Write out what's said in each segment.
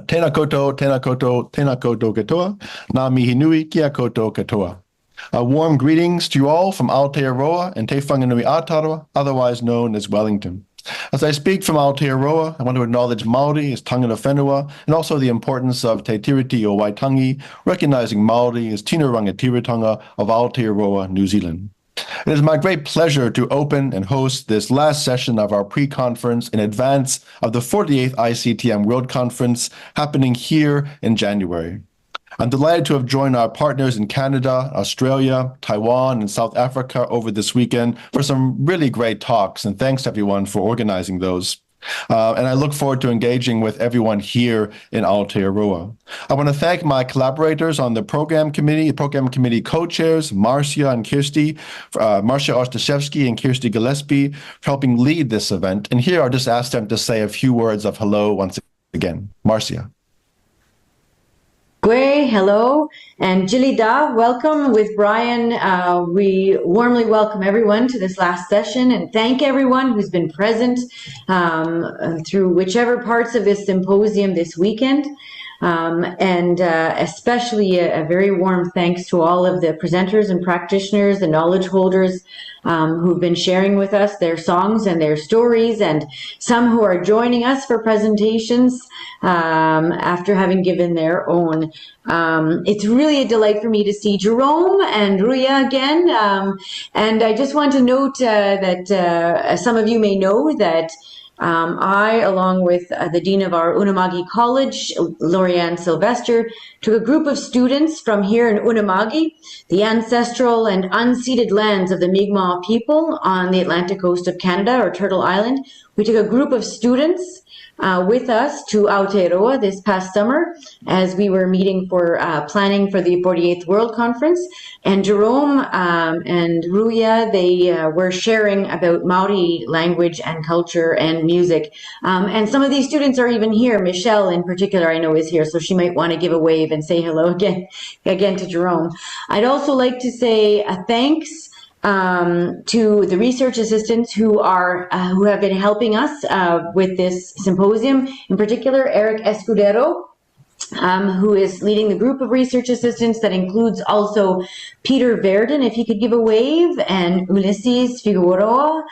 tēnā koutou, tēnā koutou, tēnā koutou katoa, nā mihi nui kia koutou katoa. Warm greetings to you all from Aotearoa and Te Whanganui Aotearoa, otherwise known as Wellington. As I speak from Aotearoa, I want to acknowledge Māori as tangata whenua, and also the importance of Te Tiriti o Waitangi, recognizing Māori as Tino Rangatiratanga of Aotearoa, New Zealand. It is my great pleasure to open and host this last session of our pre-conference in advance of the 48th ICTM World Conference happening here in January. I'm delighted to have joined our partners in Canada, Australia, Taiwan, and South Africa over this weekend for some really great talks, and thanks everyone for organizing those. And I look forward to engaging with everyone here in Aotearoa. I want to thank my collaborators on the program committee co-chairs, Marcia and Kirsty, Marcia Ostashewski and Kirsty Gillespie, for helping lead this event. And here I'll just ask them to say a few words of hello once again. Marcia. Gwe, hello, and Jilly Da, welcome with Brian. We warmly welcome everyone to this last session and thank everyone who's been present through whichever parts of this symposium this weekend. And especially a very warm thanks to all of the presenters and practitioners and knowledge holders who've been sharing with us their songs and their stories, and some who are joining us for presentations after having given their own. It's really a delight for me to see Jerome and Ruya again. And I just want to note that some of you may know that I, along with the Dean of our Unama'ki College, Lorianne Sylvester, took a group of students from here in Unama'ki, the ancestral and unceded lands of the Mi'kmaq people on the Atlantic coast of Canada, or Turtle Island. We took a group of students with us to Aotearoa this past summer as we were meeting for planning for the 48th World Conference. And Jerome and Ruya, they were sharing about Māori language and culture and music. And some of these students are even here. Michelle in particular I know is here, so she might want to give a wave and say hello again to Jerome. I'd also like to say a thanks to the research assistants who have been helping us with this symposium. In particular, Eric Escudero, who is leading the group of research assistants that includes also Peter Verdon, if he could give a wave, and Ulysses Figueroa.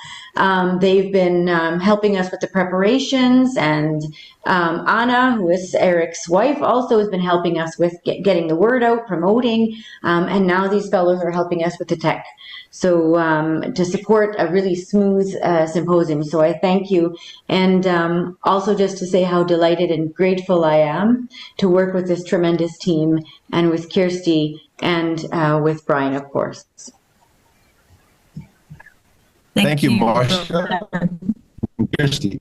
They've been helping us with the preparations, and Anna, who is Eric's wife, also has been helping us with getting the word out, promoting, and now these fellows are helping us with the tech. So to support a really smooth symposium. So I thank you. And also just to say how delighted and grateful I am to work with this tremendous team and with Kirsty and with Brian, of course. Thank you, Marcia. Kirsty.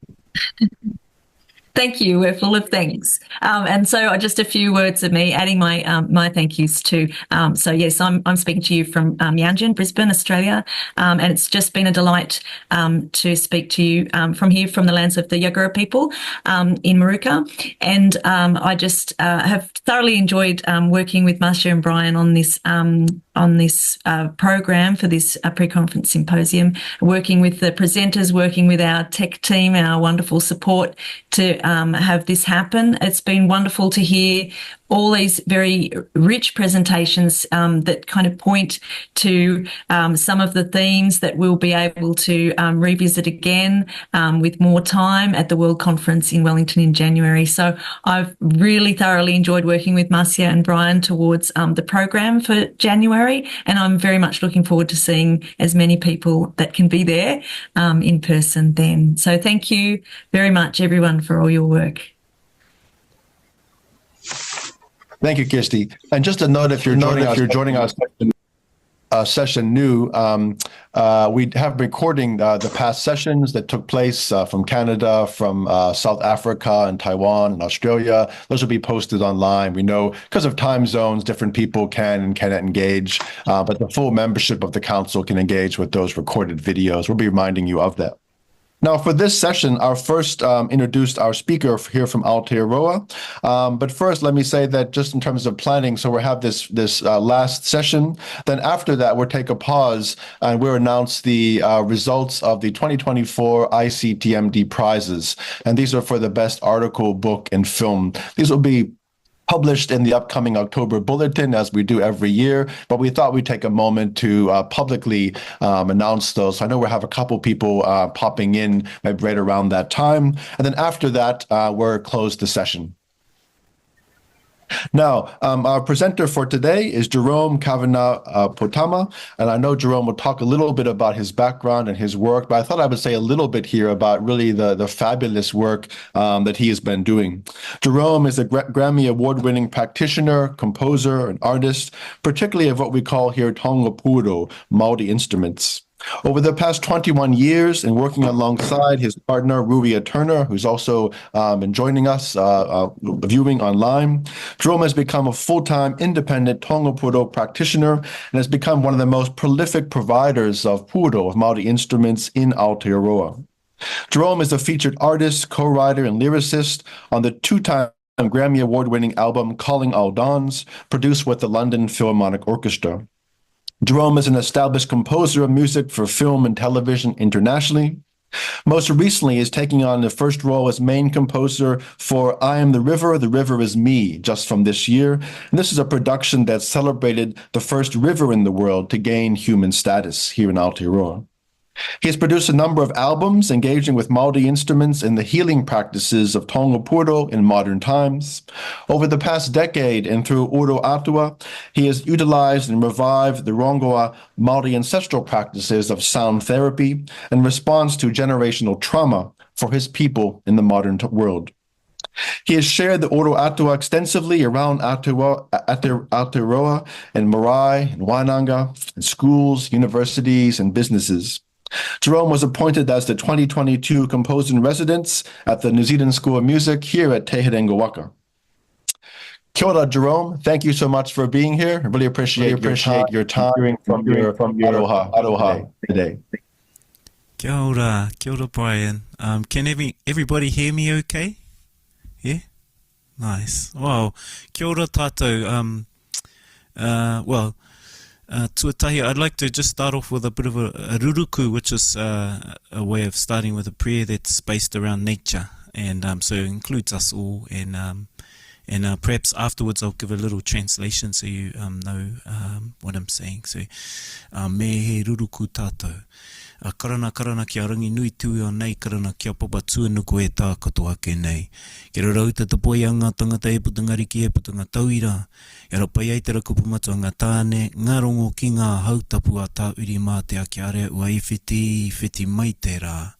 Thank you. We're full of thanks. And so just a few words of me adding my thank yous too. So yes, I'm speaking to you from Meanjin, Brisbane, Australia. And it's just been a delight to speak to you from here, from the lands of the Yagara people in Moorooka. And I just have thoroughly enjoyed working with Marcia and Brian on this program for this pre-conference symposium, working with the presenters, working with our tech team, our wonderful support to have this happen. It's been wonderful to hear all these very rich presentations that kind of point to some of the themes that we'll be able to revisit again with more time at the World Conference in Wellington in January. So I've really thoroughly enjoyed working with Marcia and Brian towards the program for January, and I'm very much looking forward to seeing as many people that can be there in person then. So thank you very much, everyone, for all your work. Thank you, Kirsty. And just a note, if you're joining our session new, we have recording the past sessions that took place from Canada, from South Africa and Taiwan and Australia. Those will be posted online. We know because of time zones, different people can and cannot engage, but the full membership of the council can engage with those recorded videos. We'll be reminding you of that. Now, for this session, our first introduced our speaker here from Aotearoa. But first, let me say that just in terms of planning, so we'll have this last session. Then after that, we'll take a pause and we'll announce the results of the 2024 ICTMD prizes. And these are for the best article, book, and film. These will be published in the upcoming October bulletin, as we do every year, but we thought we'd take a moment to publicly announce those. So I know we'll have a couple people popping in maybe right around that time. And then after that, we'll close the session. Now, our presenter for today is Jerome Kavanagh Potama, and I know Jerome will talk a little bit about his background and his work, but I thought I would say a little bit here about really the fabulous work that he has been doing. Jerome is a Grammy Award-winning practitioner, composer, and artist, particularly of what we call here Tonga Puoro, Māori instruments. Over the past 21 years and working alongside his partner, Ruia Turner, who's also been joining us viewing online, Jerome has become a full-time independent Tonga Puoro practitioner and has become one of the most prolific providers of Puoro, of Māori instruments in Aotearoa. Jerome is a featured artist, co-writer, and lyricist on the two-time Grammy Award-winning album Calling All Dawns, produced with the London Philharmonic Orchestra. Jerome is an established composer of music for film and television internationally. Most recently is taking on the first role as main composer for I Am the River is Me, just from this year. And this is a production that celebrated the first river in the world to gain human status here in Aotearoa. He has produced a number of albums engaging with Māori instruments and the healing practices of Tonga Puoro in modern times. Over the past decade and through Oro Atua, he has utilized and revived the Rongoa Māori ancestral practices of sound therapy in response to generational trauma for his people in the modern world. He has shared the Oro Atua extensively around Aotearoa and Marae and Wainanga, in schools, universities, and businesses. Jerome was appointed as the 2022 Composer in Residence at the New Zealand School of Music here at Te Herenga Waka. Kia ora, Jerome. Thank you so much for being here. I really appreciate your time hearing from your Aroha today. Kia ora, Brian. Can everybody hear me okay? Yeah? Nice. Wow. Kia ora tātou. Tuatahi, I'd like to just start off with a bit of a ruruku, which is a way of starting with a prayer that's based around nature, and so it includes us all, and perhaps afterwards I'll give a little translation so you know what I'm saying. So, me he ruruku tātou. Karana kia rangi nui tui o nei, karana kia papa tuanuku e tā katoa ke nei. Kia rauta te poi a ngā tangata e putunga riki e putunga tauira. E rapai ai te rakupumatu a ngā tāne, ngā rongo ki ngā hautapu a tā uri mā te ake are ua i whiti mai te rā.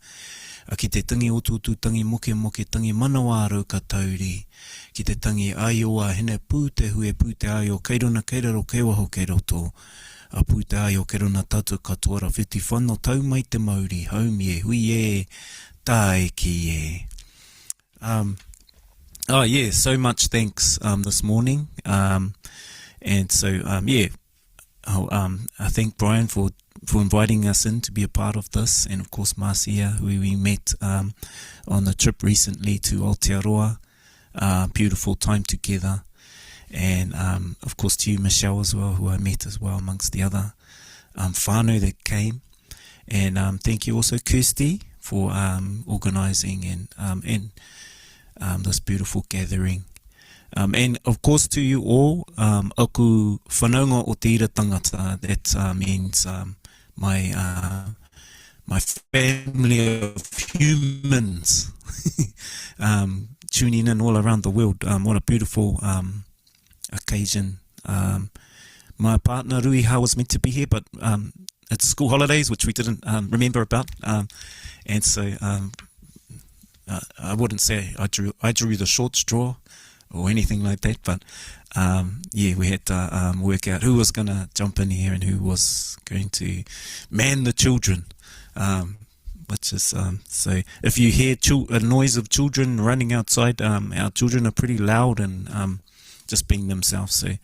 A ki te tangi otutu tangi moke tangi manawa rau ka tauri. Ki te tangi ai o a hene pū te hu e pū te ai o keirona keiraro keiwaho keiroto. A pū te ai o kerona tātou katoara whiti whano tau mai te mauri, haumi e, hui e, tae ki e. So much thanks this morning. And so, I thank Brian for inviting us in to be a part of this, and of course Marcia, who we met on the trip recently to Aotearoa. Beautiful time together. And of course to you, Michelle, as well, who I met as well amongst the other whānau that came. And thank you also, Kirsty, for organising and this beautiful gathering. And of course to you all, aku whanaunga o te ira tangata, that means my family of humans tuning in all around the world. What a beautiful occasion. My partner Rui Ha was meant to be here, but it's school holidays, which we didn't remember about, and so I wouldn't say I drew the short straw or anything like that, but we had to work out who was going to jump in here and who was going to man the children, which is so if you hear a noise of children running outside, our children are pretty loud and just being themselves, so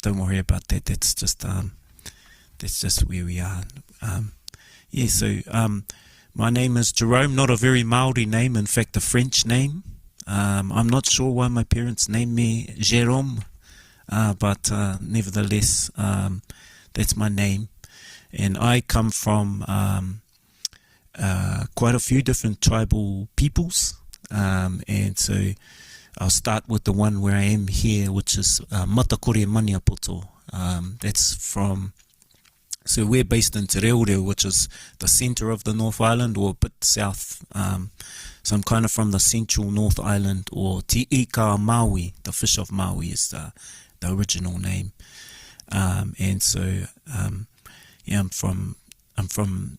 don't worry about that. That's just where we are. My name is Jerome, not a very Maori name, in fact a French name. I'm not sure why my parents named me Jérôme, but nevertheless, that's my name. And I come from quite a few different tribal peoples, and so I'll start with the one where I am here, which is Matakore Maniapoto. That's from, so we're based in Te Reo, which is the centre of the North Island, or a bit south. So I'm kind of from the central North Island, or Te Ika Maui, the fish of Maui is the original name. And so, yeah, I'm from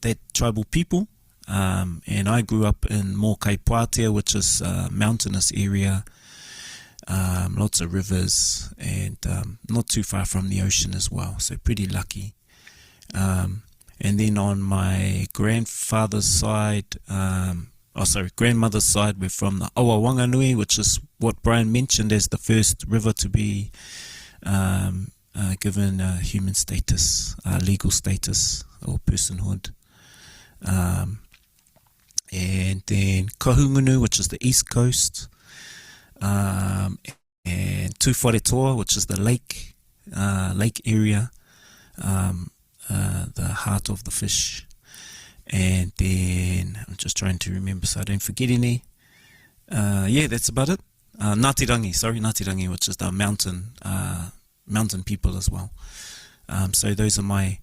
that tribal people. And I grew up in Mokai Pātea, which is a mountainous area, lots of rivers, and not too far from the ocean as well, so pretty lucky. And then on my grandmother's side, we're from the Awa Wanganui, which is what Brian mentioned as the first river to be given human status, legal status, or personhood. And then Kahungunu, which is the east coast, and Tuwharetoa, which is the lake area, the heart of the fish. And then I'm just trying to remember so I don't forget any. Yeah, that's about it. Ngātirangi, which is the mountain people as well. So those are my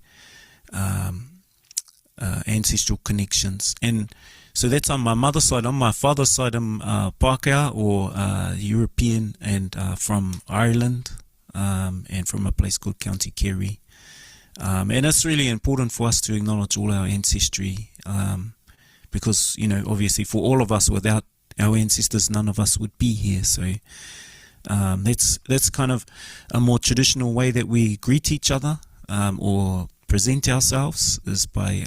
ancestral connections. And so that's on my mother's side. On my father's side, I'm Pākehā, or European, and from Ireland, and from a place called County Kerry. And it's really important for us to acknowledge all our ancestry, because, you know, obviously for all of us, without our ancestors, none of us would be here. So that's kind of a more traditional way that we greet each other, or present ourselves, is by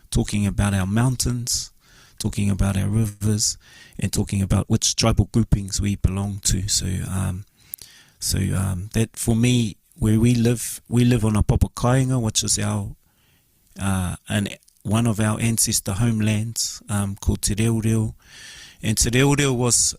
talking about our mountains, talking about our rivers, and talking about which tribal groupings we belong to. So that for me, where we live on a papa kāinga, which is our one of our ancestor homelands, called Te Reo. And Te Reo was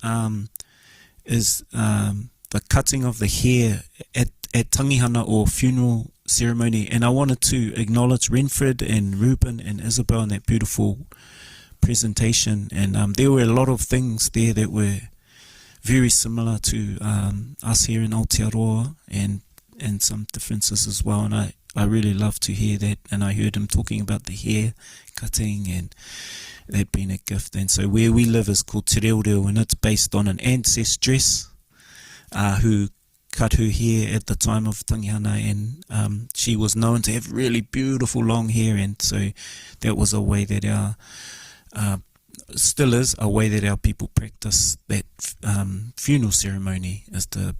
is the cutting of the hair at tangihana, or funeral ceremony. And I wanted to acknowledge Renfred and Ruben and Isabel in that beautiful presentation. And there were a lot of things there that were very similar to us here in Aotearoa, and some differences as well. And I really love to hear that. And I heard him talking about the hair cutting and that being a gift. And so where we live is called Te Reo, and it's based on an ancestress who cut her hair at the time of tangihana, and she was known to have really beautiful long hair. And so that was a way that our still is a way that our people practice that funeral ceremony, is to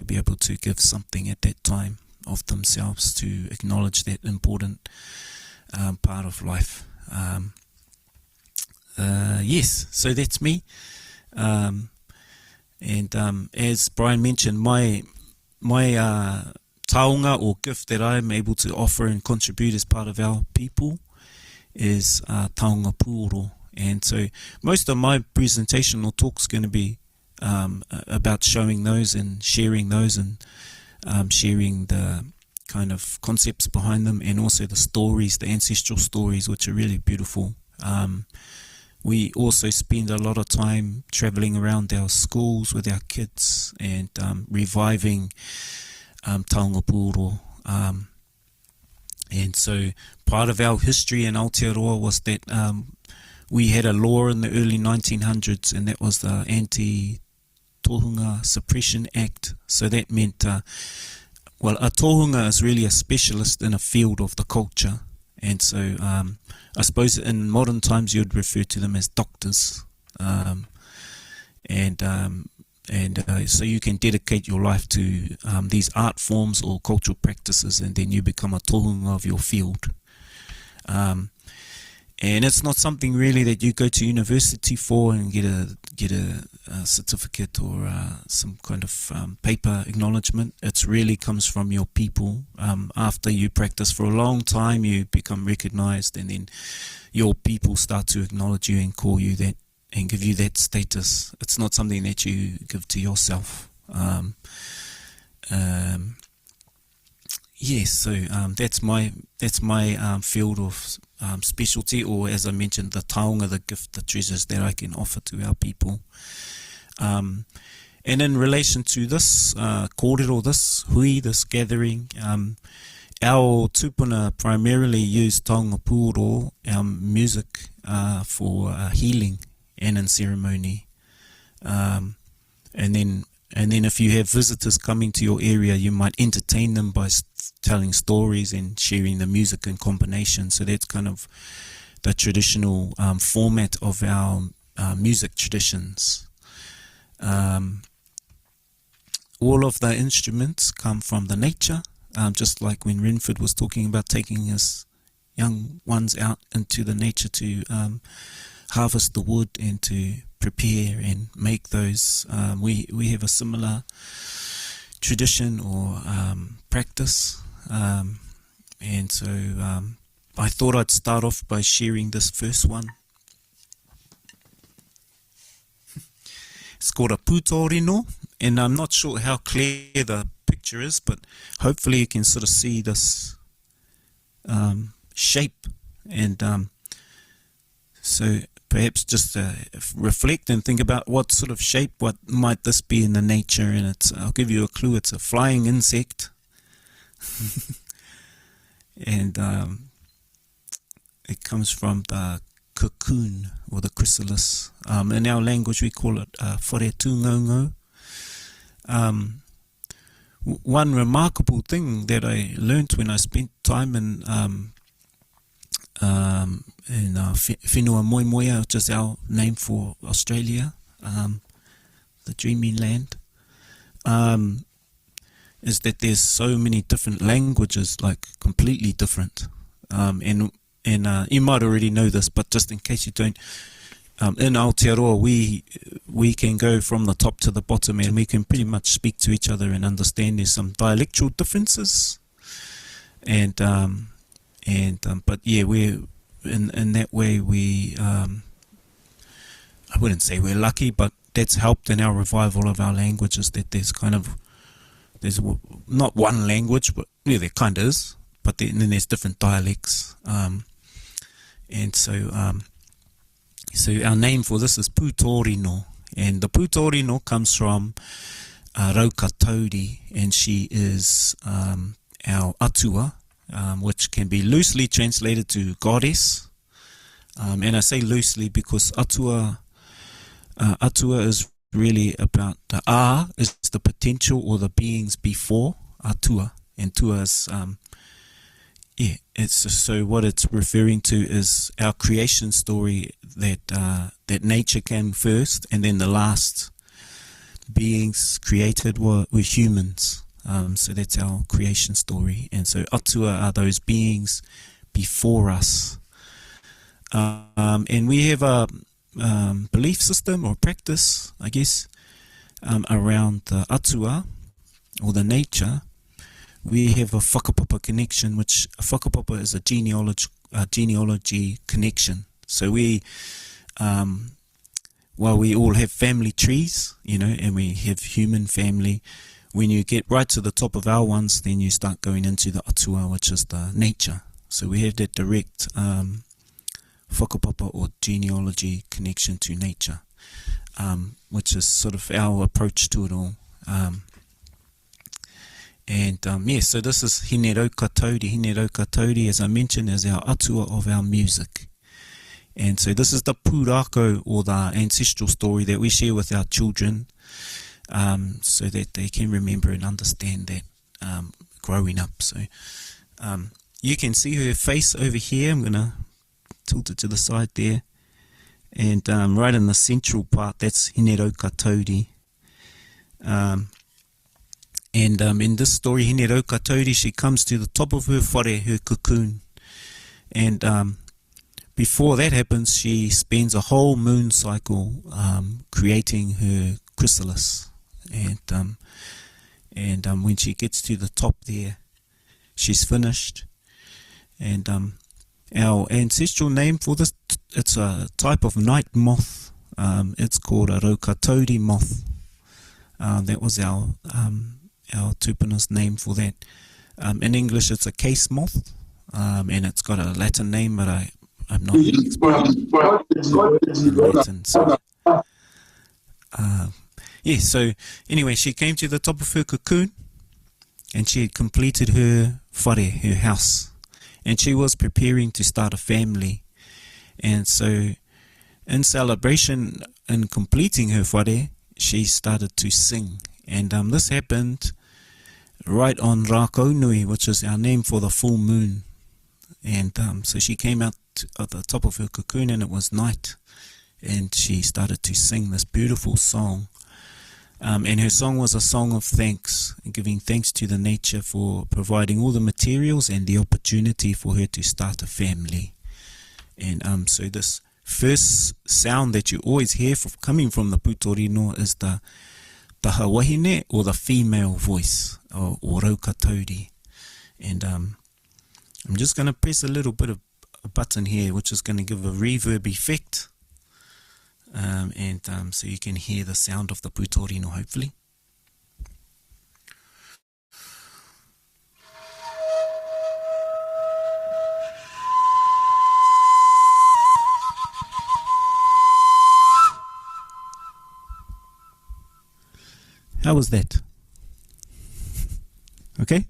be able to give something at that time of themselves to acknowledge that important part of life. Yes, so that's me. And as Brian mentioned, my taonga, or gift, that I'm able to offer and contribute as part of our people is taonga puoro. And so most of my presentation or talk is going to be about showing those and sharing those, and sharing the kind of concepts behind them, and also the stories, the ancestral stories, which are really beautiful. We also spend a lot of time travelling around our schools with our kids and reviving taonga puoro. And so part of our history in Aotearoa was that we had a law in the early 1900s, and that was the Anti-Tohunga Suppression Act. So that meant, well, a tohunga is really a specialist in a field of the culture. And so I suppose in modern times you'd refer to them as doctors. So you can dedicate your life to these art forms or cultural practices, and then you become a tohunga of your field. And it's not something really that you go to university for and get a certificate or some kind of paper acknowledgement. It really comes from your people. After you practice for a long time, you become recognized, and then your people start to acknowledge you and call you that and give you that status. It's not something that you give to yourself. Yes, so that's my field of specialty, or as I mentioned, the taonga, the gift, the treasures that I can offer to our people. And in relation to this kōrero, this hui, this gathering, our tupuna primarily use taonga puoro, our music, for healing and in ceremony. And then if you have visitors coming to your area, you might entertain them by telling stories and sharing the music in combination. So that's kind of the traditional format of our music traditions. All of the instruments come from the nature, just like when Renford was talking about taking his young ones out into the nature to harvest the wood and to prepare and make those. We have a similar tradition or practice, and so I thought I'd start off by sharing this first one. It's called a pūtorino, and I'm not sure how clear the picture is, but hopefully you can sort of see this shape, and so perhaps just reflect and think about what sort of shape, what might this be in the nature. And I'll give you a clue, it's a flying insect. And it comes from the cocoon or the chrysalis. In our language we call it wharetūngaungo. One remarkable thing that I learned when I spent time in Whenua Moemoea, which is our name for Australia, the dreaming land, is that there's so many different languages, like completely different. And you might already know this, but just in case you don't, in Aotearoa we can go from the top to the bottom, and we can pretty much speak to each other and understand. There's some dialectal differences, and but yeah, we're in that way we I wouldn't say we're lucky, but that's helped in our revival of our languages, that there's not one language, but yeah, there kind of is, but then there's different dialects, and so our name for this is pūtorino, and the pūtorino comes from Raukatauri, and she is our atua, which can be loosely translated to goddess, and I say loosely because atua is really about the is the potential or the beings before atua, and tua is it's so what it's referring to is our creation story, that nature came first, and then the last beings created were humans. So that's our creation story, and so atua are those beings before us, and we have a belief system or practice, I guess, around the atua or the nature. We have a whakapapa connection, which a whakapapa is a genealogy connection. So we, while we all have family trees, and we have human family, when you get right to the top of our ones, then you start going into the atua, which is the nature. So we have that direct whakapapa or genealogy connection to nature, which is sort of our approach to it all. So this is Hine Raukatauri. Hine Raukatauri, as I mentioned, is our atua of our music. And so this is the pūrako, or the ancestral story that we share with our children, so that they can remember and understand that growing up. So you can see her face over here. I'm going to tilt it to the side there. And right in the central part, that's Hine Raukatauri. And in this story, Hine Raukatauri, she comes to the top of her whare, her cocoon. And before that happens, she spends a whole moon cycle creating her chrysalis, and when she gets to the top there, she's finished. And our ancestral name for this, it's a type of night moth. It's called a raukatauri moth. That was our tupana's name for that. In English, it's a case moth, and it's got a Latin name, but I'm not an expert in Latin. So, so anyway, she came to the top of her cocoon, and she had completed her whare, her house, and she was preparing to start a family. And so, in celebration, in completing her whare, she started to sing. And this happened right on Rākaunui, which is our name for the full moon. And so she came out at the top of her cocoon, and it was night, and she started to sing this beautiful song. And her song was a song of thanks, giving thanks to the nature for providing all the materials and the opportunity for her to start a family. And so this first sound that you always hear coming from the putorino is the hawahine, or the female voice, or raukatauri. And I'm just going to press a little bit of a button here, which is going to give a reverb effect. So you can hear the sound of the putorino, hopefully. How was that? Okay.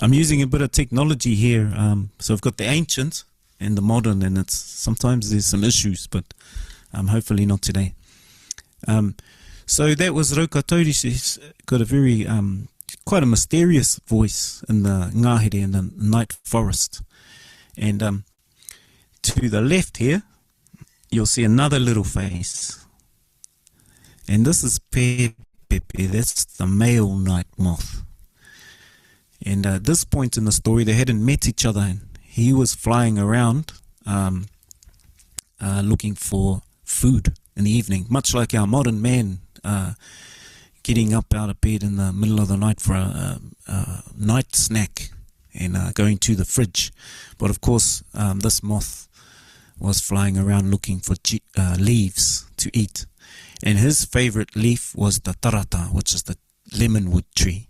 I'm using a bit of technology here. So I've got the ancient and the modern, and sometimes there's some issues, but hopefully not today. So that was Raukatauri. She's got a very, quite a mysterious voice in the ngahere, in the night forest. And to the left here, you'll see another little face. And this is Pepe, that's the male night moth. And at this point in the story, they hadn't met each other, and he was flying around looking for food in the evening, much like our modern man getting up out of bed in the middle of the night for a night snack and going to the fridge. But of course, this moth was flying around looking for leaves to eat. And his favorite leaf was the tarata, which is the lemonwood tree.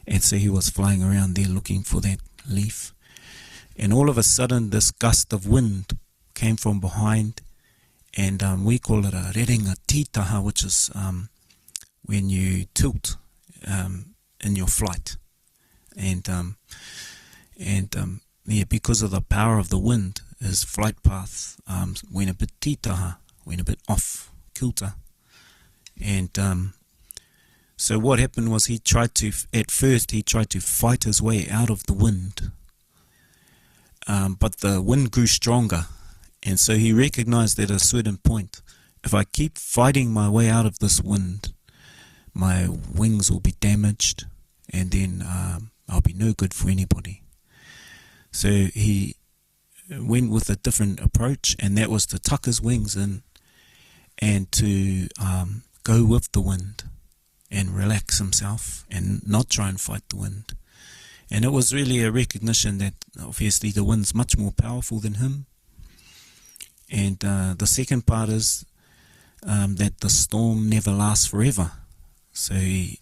And so he was flying around there looking for that leaf. And all of a sudden, this gust of wind came from behind, and we call it a rerenga titaha, which is when you tilt in your flight. And because of the power of the wind, his flight path went a bit titaha, went a bit off kilter. And so what happened was at first he tried to fight his way out of the wind. But the wind grew stronger. And so he recognized that at a certain point, if I keep fighting my way out of this wind, my wings will be damaged, and then I'll be no good for anybody. So he went with a different approach, and that was to tuck his wings in and to go with the wind and relax himself and not try and fight the wind. And it was really a recognition that obviously the wind's much more powerful than him. And the second part is that the storm never lasts forever. So he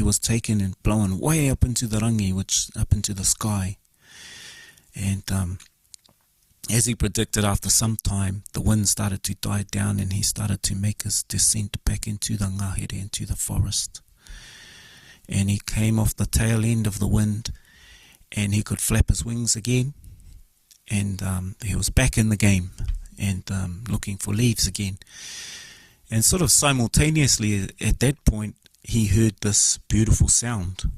was taken and blown way up into the rangi, which up into the sky. And as he predicted, after some time, the wind started to die down, and he started to make his descent back into the ngahere, into the forest. And he came off the tail end of the wind, and he could flap his wings again, and he was back in the game, and looking for leaves again. And sort of simultaneously at that point, he heard this beautiful sound.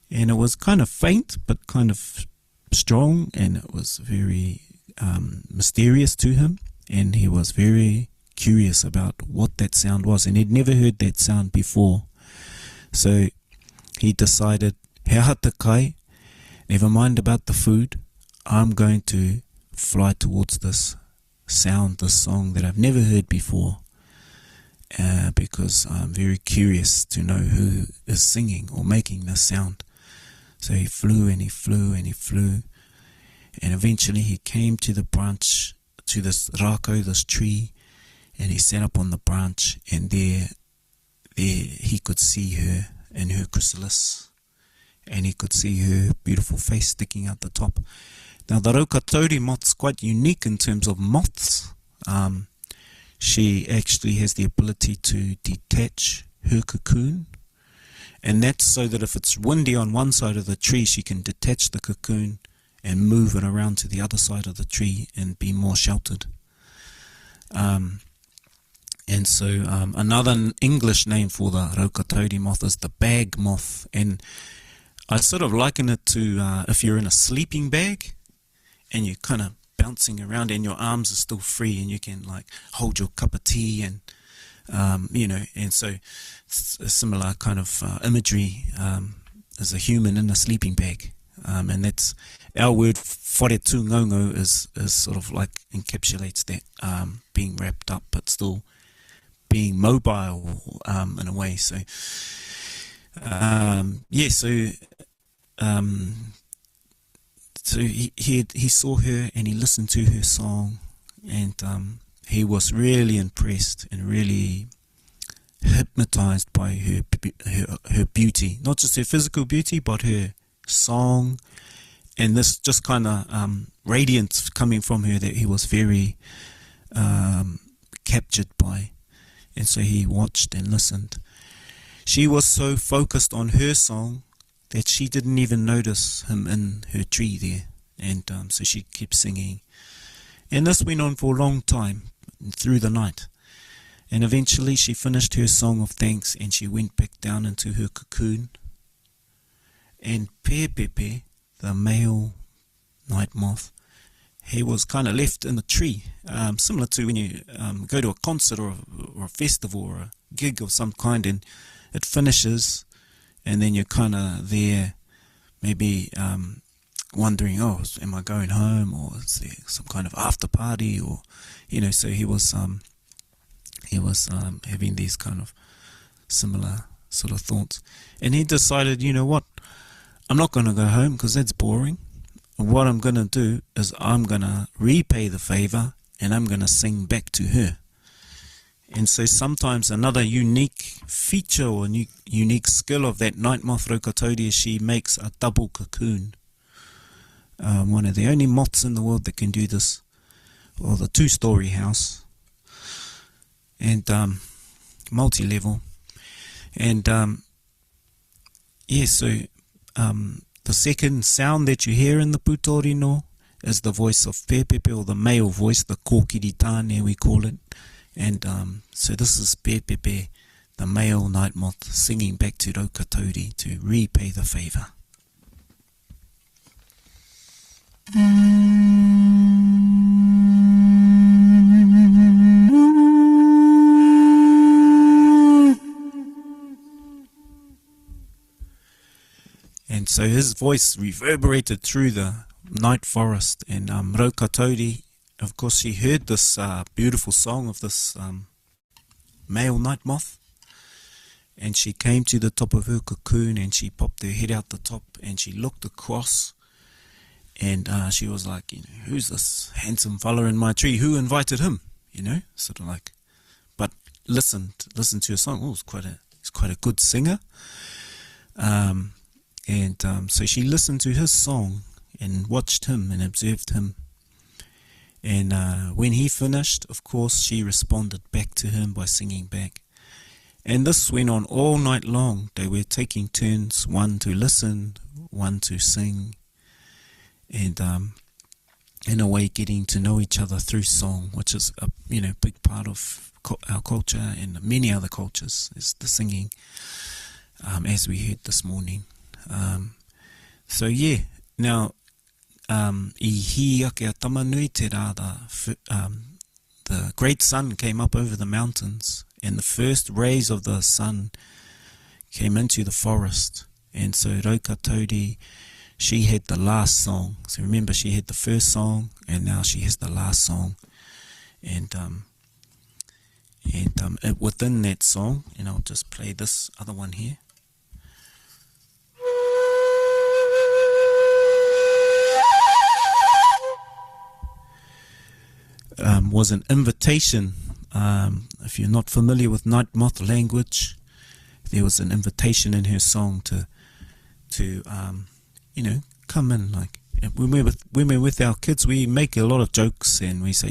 And it was kind of faint, but kind of strong, and it was very mysterious to him. And he was very curious about what that sound was, and he'd never heard that sound before. So he decided, he hata kai, never mind about the food, I'm going to fly towards this sound, this song that I've never heard before, because I'm very curious to know who is singing or making this sound. So he flew and he flew and he flew, and eventually he came to the branch, to this rako, this tree, and he sat up on the branch, and there he could see her in her chrysalis, and he could see her beautiful face sticking out the top. Now the Raukatori moth's quite unique in terms of moths. She actually has the ability to detach her cocoon, and that's so that if it's windy on one side of the tree, she can detach the cocoon and move it around to the other side of the tree and be more sheltered. And so another English name for the Raukatori moth is the bag moth, and I sort of liken it to if you're in a sleeping bag and you're kind of bouncing around and your arms are still free and you can like hold your cup of tea and and so it's a similar kind of imagery as a human in a sleeping bag, and that's our word wharetu ngongo is sort of like encapsulates that, being wrapped up but still being mobile in a way. So so he saw her and he listened to her song, and he was really impressed and really hypnotized by her beauty, not just her physical beauty but her song, and this just kind of radiance coming from her that he was very captured by. And so he watched and listened. She was so focused on her song that she didn't even notice him in her tree there, and so she kept singing, and this went on for a long time through the night, and eventually she finished her song of thanks and she went back down into her cocoon, and Pepepe, the male night moth, he was kind of left in the tree, similar to when you go to a concert or a festival or a gig of some kind, and it finishes, and then you're kind of there, maybe wondering, oh, am I going home, or is there some kind of after party, or so he was having these kind of similar sort of thoughts, and he decided, you know what, I'm not going to go home because that's boring. What I'm going to do is I'm going to repay the favor and I'm going to sing back to her. And so sometimes another unique feature or unique skill of that night moth Raukatori is she makes a double cocoon. One of the only moths in the world that can do this, or the 2-story house, and multi-level. And the second sound that you hear in the putorino is the voice of Pepepe, or the male voice, the kōkiri we call it. And so this is Pepepe, the male night moth, singing back to Raukatori to repay the favour. And so his voice reverberated through the night forest, and Raukatori, of course, she heard this beautiful song of this male night moth, and she came to the top of her cocoon and she popped her head out the top and she looked across, and she was like, who's this handsome fella in my tree? Who invited him? Sort of like, but listened to her song. Oh, he's quite a good singer. So she listened to his song and watched him and observed him. And when he finished, of course, she responded back to him by singing back. And this went on all night long. They were taking turns, one to listen, one to sing, and in a way getting to know each other through song, which is a big part of our culture and many other cultures, is the singing, as we heard this morning. Now I hi ake a tamanui te rā, the great sun came up over the mountains, and the first rays of the sun came into the forest, And so Raukatauri, she had the last song. So remember, she had the first song, and now she has the last song. And within that song, and I'll just play this other one here. Was an invitation. If you're not familiar with night moth language, there was an invitation in her song to come in. Like when we're with our kids, we make a lot of jokes and we say,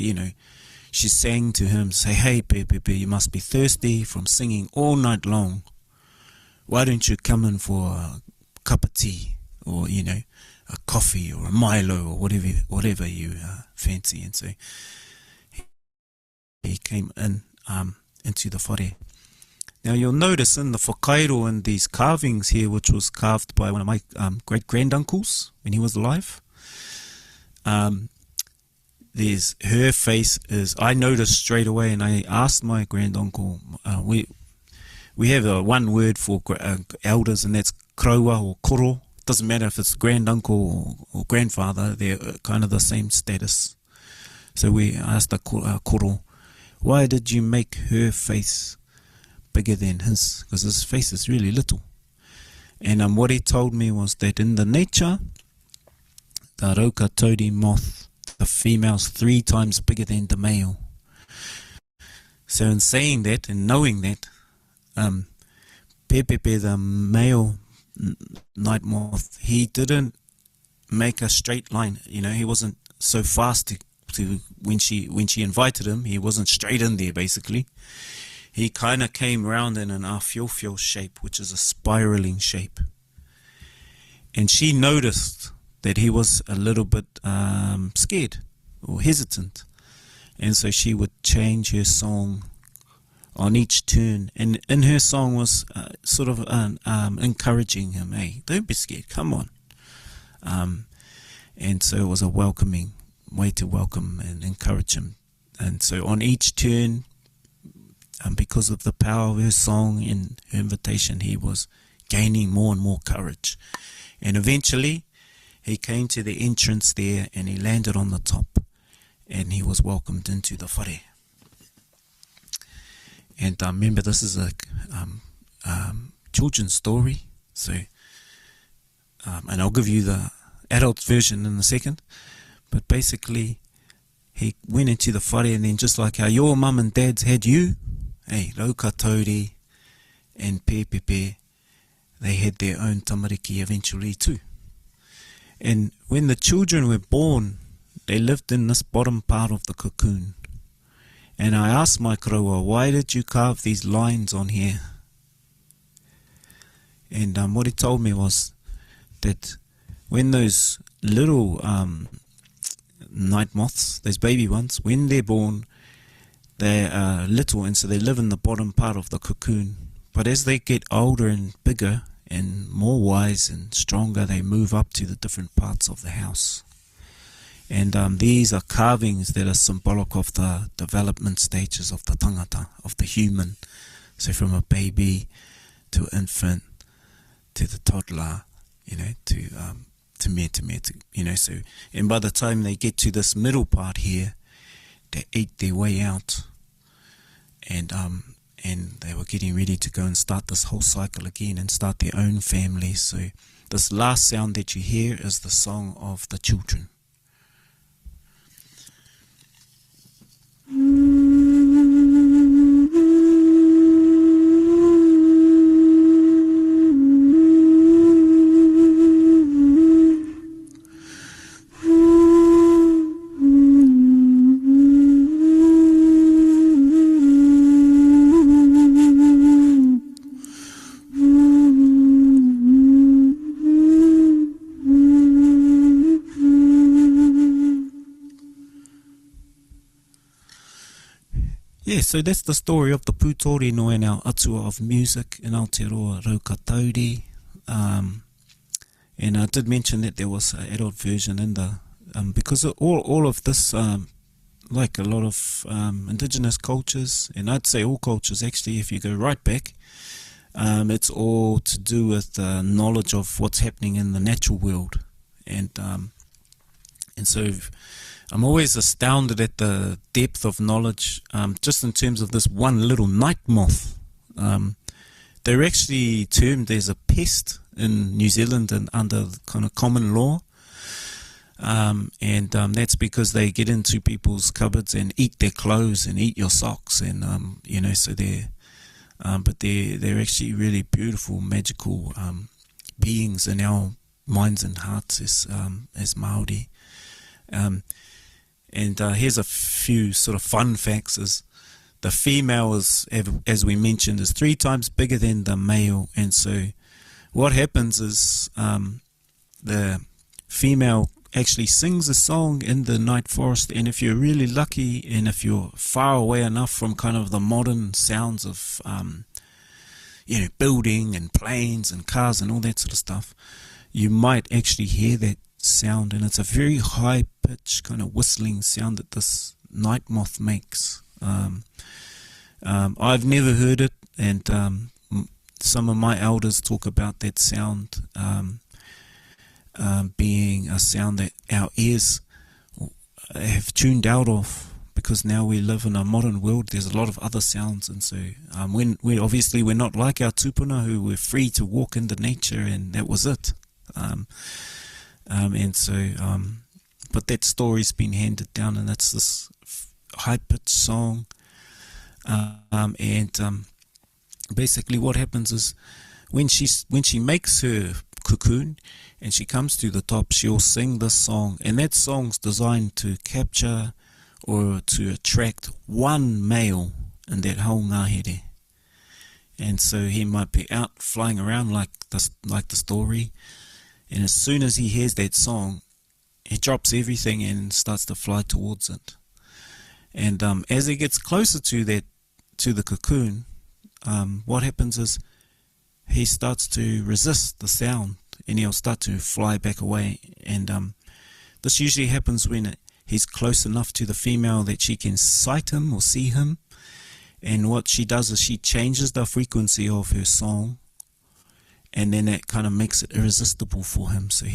she sang to him, say, hey, Pepe, you must be thirsty from singing all night long. Why don't you come in for a cup of tea or, a coffee or a Milo or whatever you fancy. And so he came in into the whare. Now you'll notice in the whakairo and these carvings here, which was carved by one of my great-granduncles when he was alive, there's her face is, I noticed straight away, and I asked my granduncle, we have one word for elders, and that's kraua or koro. Doesn't matter if it's granduncle or grandfather, they're kind of the same status. So we asked the koro, why did you make her face bigger than his? Because his face is really little. And what he told me was that in the nature, the Raukatauri moth, the female's 3 times bigger than the male. So in saying that and knowing that, Pepepe, the male night moth, he didn't make a straight line. He wasn't so fast to when she invited him, he wasn't straight in there basically. He kind of came round in an awhiowhio shape, which is a spiraling shape. And she noticed that he was a little bit scared or hesitant. And so she would change her song on each turn. And in her song was sort of encouraging him, hey, don't be scared, come on. And so it was a welcoming way to welcome and encourage him. And so on each turn, because of the power of her song and her invitation, he was gaining more and more courage. And eventually, he came to the entrance there and he landed on the top and he was welcomed into the whare. And remember, this is a children's story. So, and I'll give you the adult version in a second. But basically, he went into the whare, and then just like how your mum and dads had you, hey, Raukatauri and Pepepe, they had their own tamariki eventually too. And when the children were born, they lived in this bottom part of the cocoon. And I asked my kraua, why did you carve these lines on here? And what he told me was that when those little night moths, those baby ones, when they're born, they are little, and so they live in the bottom part of the cocoon. But as they get older and bigger and more wise and stronger, they move up to the different parts of the house. And these are carvings that are symbolic of the development stages of the tangata, of the human. So from a baby to an infant to the toddler, to me, so, and by the time they get to this middle part here, they ate their way out, and they were getting ready to go and start this whole cycle again and start their own family. So this last sound that you hear is the song of the children. Yeah, so that's the story of the pūtori no and our atua of music in Aotearoa Raukatauri. And I did mention that there was an adult version in the, because all of this, like a lot of indigenous cultures, and I'd say all cultures actually, if you go right back, It's all to do with knowledge of what's happening in the natural world, and so I'm always astounded at the depth of knowledge, just in terms of this one little night moth. They're actually termed as a pest in New Zealand and under kind of common law. And that's because they get into people's cupboards and eat their clothes and eat your socks, and so they're actually really beautiful, magical beings in our minds and hearts as Māori. And here's a few sort of fun facts: is the female is, as we mentioned, is 3 times bigger than the male, and so what happens is the female actually sings a song in the night forest, and if you're really lucky and if you're far away enough from kind of the modern sounds of building and planes and cars and all that sort of stuff, you might actually hear that sound, and it's a very high pitched kind of whistling sound that this night moth makes. I've never heard it, and some of my elders talk about that sound being a sound that our ears have tuned out of, because now we live in a modern world. There's a lot of other sounds, and so when we're not like our tupuna, who were free to walk into nature, and that was it. But that story's been handed down, and it's this high-pitched song, basically what happens is when she makes her cocoon and she comes to the top, she'll sing this song, and that song's designed to capture or to attract one male in that whole ngahere. And so he might be out flying around like the story, and as soon as he hears that song, he drops everything and starts to fly towards it. And as he gets closer to the cocoon, what happens is he starts to resist the sound, and he'll start to fly back away. And this usually happens when he's close enough to the female that she can sight him or see him. And what she does is she changes the frequency of her song, and then that kind of makes it irresistible for him. So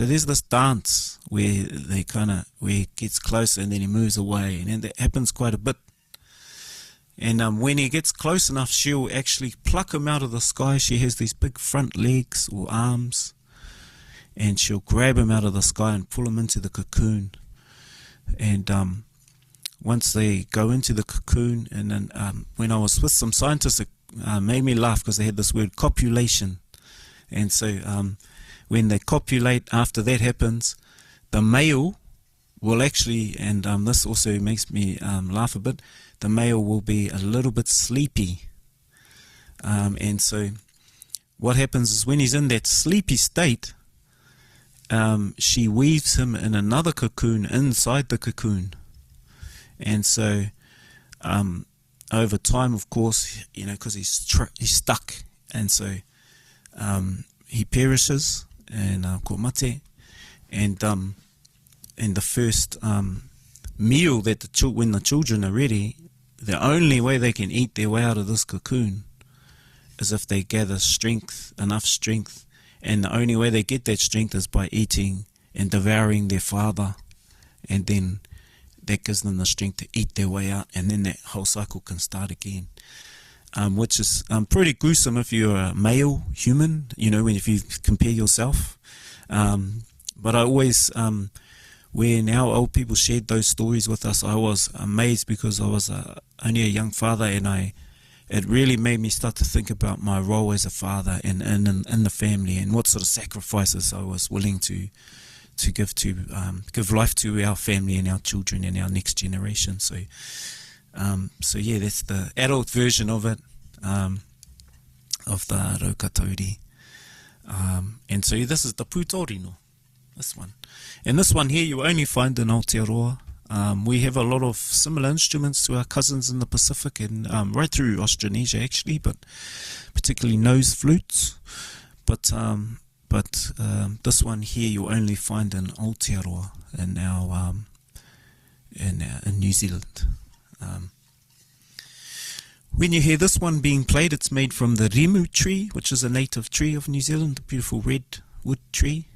there's this dance where he gets closer and then he moves away, and then that happens quite a bit. And when he gets close enough, she'll actually pluck him out of the sky. She has these big front legs or arms, and she'll grab him out of the sky and pull him into the cocoon. And once they go into the cocoon, and then when I was with some scientists, it made me laugh because they had this word copulation. And so when they copulate, after that happens, the male will actually, and this also makes me laugh a bit, the male will be a little bit sleepy. And so what happens is when he's in that sleepy state, she weaves him in another cocoon inside the cocoon. And so over time, of course, because he's stuck, and so he perishes, and ko mate, and the first meal that when the children are ready, the only way they can eat their way out of this cocoon is if they gather enough strength, and the only way they get that strength is by eating and devouring their father, and then that gives them the strength to eat their way out, and then that whole cycle can start again. Which is pretty gruesome if you're a male human, if you compare yourself. But I always, when our old people shared those stories with us, I was amazed, because I was only a young father, and it really made me start to think about my role as a father in the family, and what sort of sacrifices I was willing to give life to our family and our children and our next generation. So yeah, that's the adult version of it, of the Raukatauri. And so this is the Pūtorino, this one. And this one here you only find in Aotearoa. We have a lot of similar instruments to our cousins in the Pacific, and right through Australasia actually, but particularly nose flutes. But this one here you only find in Aotearoa, in New Zealand. When you hear this one being played, it's made from the rimu tree, which is a native tree of New Zealand, a beautiful red wood tree.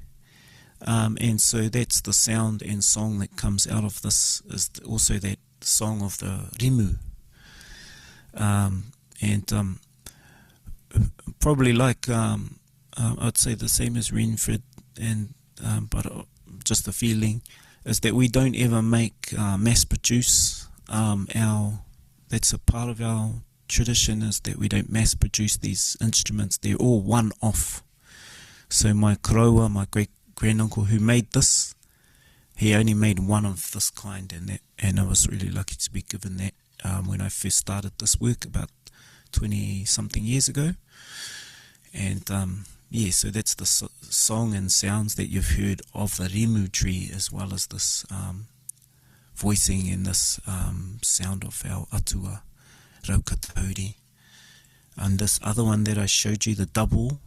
And so that's the sound and song that comes out of this, is also that song of the rimu. Probably like, I'd say the same as Renfred, and but just the feeling is that we don't ever make mass produce that's a part of our tradition, is that we don't mass produce these instruments. They're all one-off. So my karaua, my great-granduncle who made this, he only made one of this kind, and I was really lucky to be given that when I first started this work about 20-something years ago. And yeah, so that's the song and sounds that you've heard of the rimu tree, as well as this voicing and this sound of our atua raukatauri. And this other one that I showed you, the double,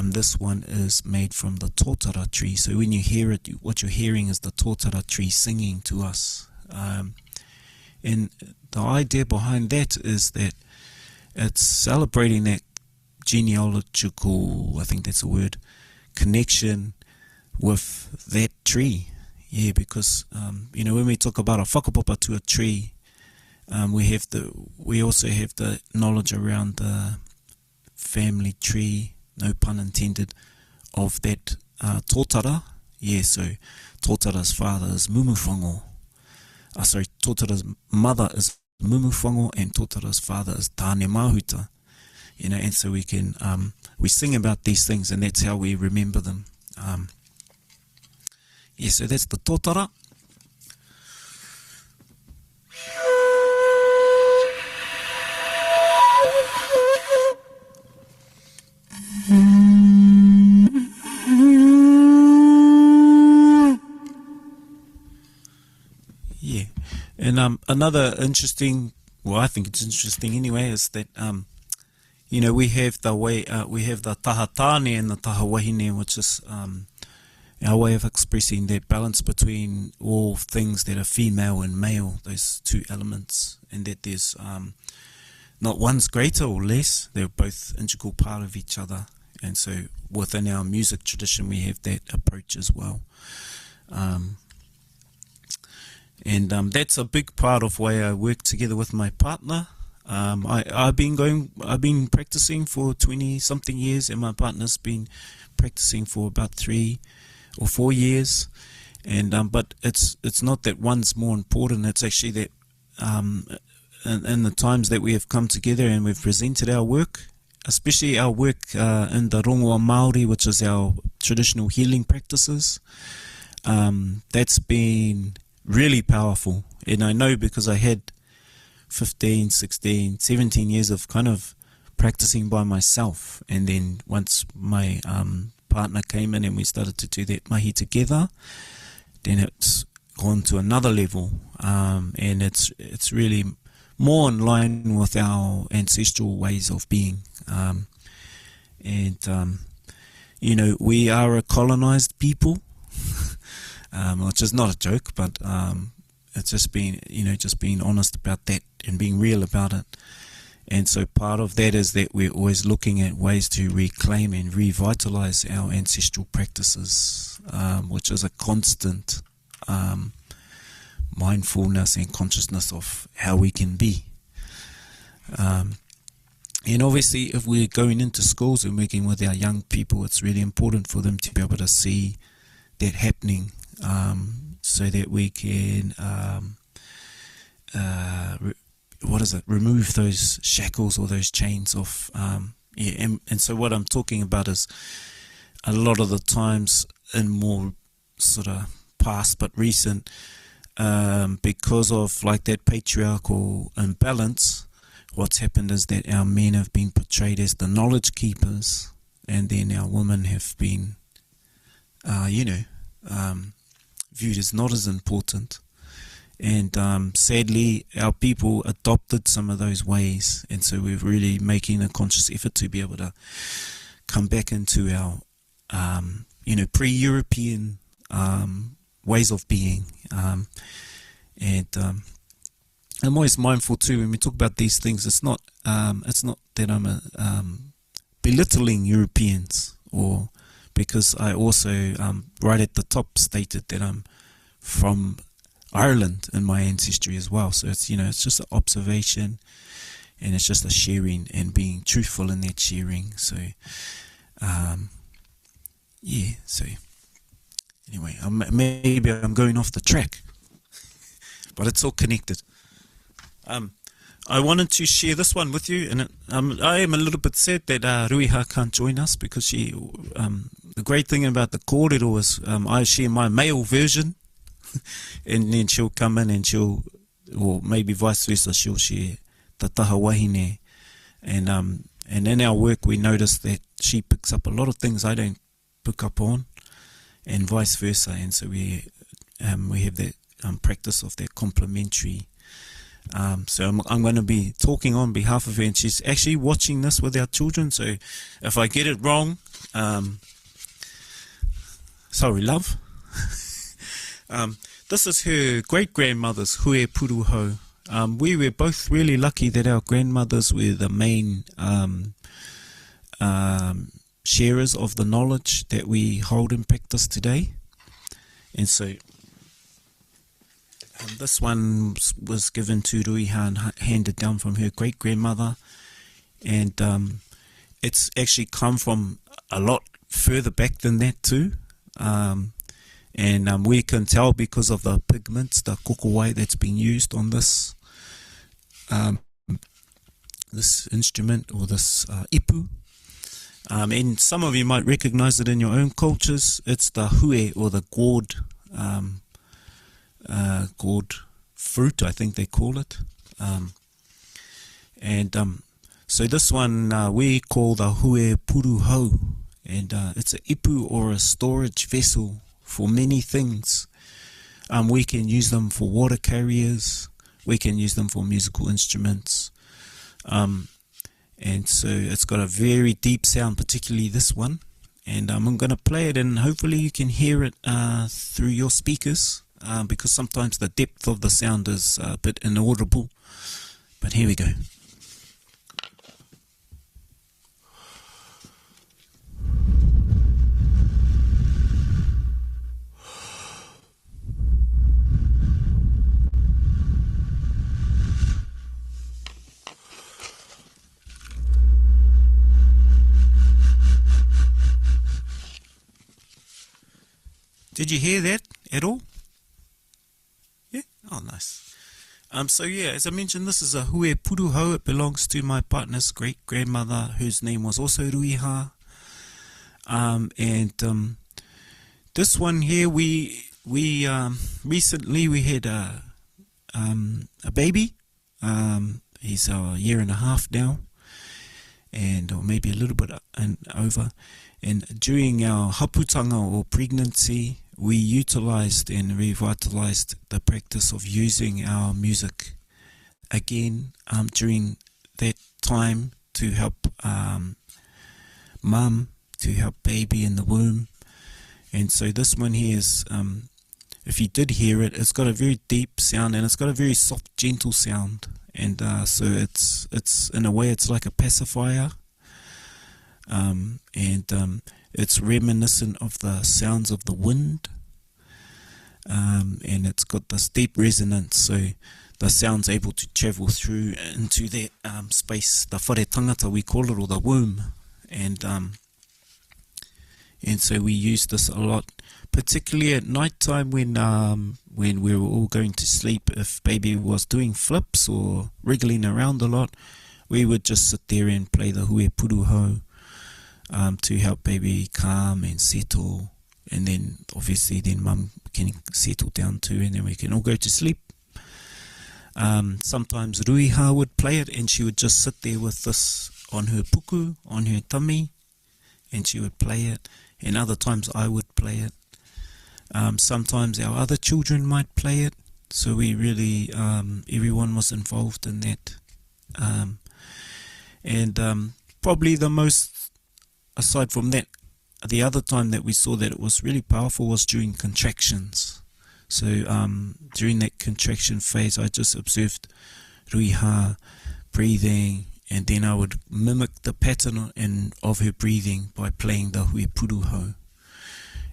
this one is made from the tōtara tree. So when you hear it, what you're hearing is the tōtara tree singing to us. And the idea behind that is that it's celebrating that genealogical, I think that's a word, connection with that tree. Yeah, because when we talk about a whakapapa to a tree, we also have the knowledge around the family tree, no pun intended, of that tōtara. Yeah, so tōtara's father is mumuwhango. Tōtara's mother is mumuwhango, and tōtara's father is tāne mahuta. And so we can we sing about these things, and that's how we remember them. Yeah, so that's the tōtara. Yeah, and another interesting, well, I think it's interesting anyway, is that we have the way we have the tahatane and the tahawahine, which is our way of expressing that balance between all things that are female and male, those two elements, and that there's not one's greater or less, they're both integral part of each other. And so within our music tradition we have that approach as well. And that's a big part of why I work together with my partner. I've been practicing for 20-something years, and my partner's been practicing for about 3 or 4 years. And but it's not that one's more important. It's actually that in the times that we have come together and we've presented our work, especially our work in the Rongoa Māori, which is our traditional healing practices, that's been really powerful. And I know because I had 15, 16, 17 years of kind of practicing by myself, and then once my partner came in and we started to do that mahi together, then it's gone to another level, and it's really more in line with our ancestral ways of being. We are a colonized people, which is not a joke, but it's just being honest about that and being real about it. And so part of that is that we're always looking at ways to reclaim and revitalize our ancestral practices, which is a constant mindfulness and consciousness of how we can be. And obviously, if we're going into schools and working with our young people, it's really important for them to be able to see that happening, so that we can remove those shackles or those chains of and so what I'm talking about is a lot of the times in more sort of past but recent, because of like that patriarchal imbalance, what's happened is that our men have been portrayed as the knowledge keepers, and then our women have been viewed as not as important. And sadly, our people adopted some of those ways, and so we're really making a conscious effort to be able to come back into our pre-European ways of being, I'm always mindful too when we talk about these things. It's not that I'm belittling Europeans, or because I also right at the top stated that I'm from Ireland in my ancestry as well. So it's it's just an observation, and it's just a sharing and being truthful in that sharing. So yeah. So anyway, maybe I'm going off the track, but it's all connected. I wanted to share this one with you, and I am a little bit sad that Ruiha can't join us, because she, the great thing about the kōrero is I share my male version, and then she'll come in and she'll, or maybe vice versa, she'll share the taha wahine, and in our work we notice that she picks up a lot of things I don't pick up on, and vice versa, and so we have that practice of that complementary. So I'm going to be talking on behalf of her, and she's actually watching this with our children, so if I get it wrong, sorry, love. This is her great-grandmother's Hue Puruho. We were both really lucky that our grandmothers were the main sharers of the knowledge that we hold in practice today, and so this one was given to Ruiha and handed down from her great-grandmother, and it's actually come from a lot further back than that too, and we can tell because of the pigments, the kokowai that's been used on this this instrument, or this ipu, and some of you might recognize it in your own cultures. It's the hue, or the gourd fruit, I think they call it, so this one we call the Hue Puruho, and it's an ipu, or a storage vessel for many things. We can use them for water carriers, we can use them for musical instruments, and so it's got a very deep sound, particularly this one, and I'm going to play it, and hopefully you can hear it through your speakers, because sometimes the depth of the sound is a bit inaudible, but here we go. Did you hear that at all? Yeah? Oh, nice. So yeah, as I mentioned, this is a Hue Puruho. It belongs to my partner's great-grandmother, whose name was also Ruiha. And this one here, we recently we had a baby. He's a year and a half now, and or maybe a little bit over. And during our haputanga, or pregnancy, we utilized and revitalized the practice of using our music again during that time to help mum, to help baby in the womb. And so this one here is, if you did hear it, it's got a very deep sound, and it's got a very soft, gentle sound. And so it's in a way, it's like a pacifier. And it's reminiscent of the sounds of the wind, and it's got this deep resonance, so the sound's able to travel through into that space, the whare tangata we call it, or the womb, and so we use this a lot, particularly at night time when we were all going to sleep. If baby was doing flips or wriggling around a lot, we would just sit there and play the Hue Puruho, to help baby calm and settle, and then obviously then mum can settle down too, and then we can all go to sleep. Sometimes Ruiha would play it, and she would just sit there with this on her puku, on her tummy, and she would play it, and other times I would play it. Sometimes our other children might play it, so we really, everyone was involved in that. And probably the most, aside from that, the other time that we saw that it was really powerful was during contractions. So during that contraction phase, I just observed ruiha, breathing, and then I would mimic the pattern of her breathing by playing the hui puruhau.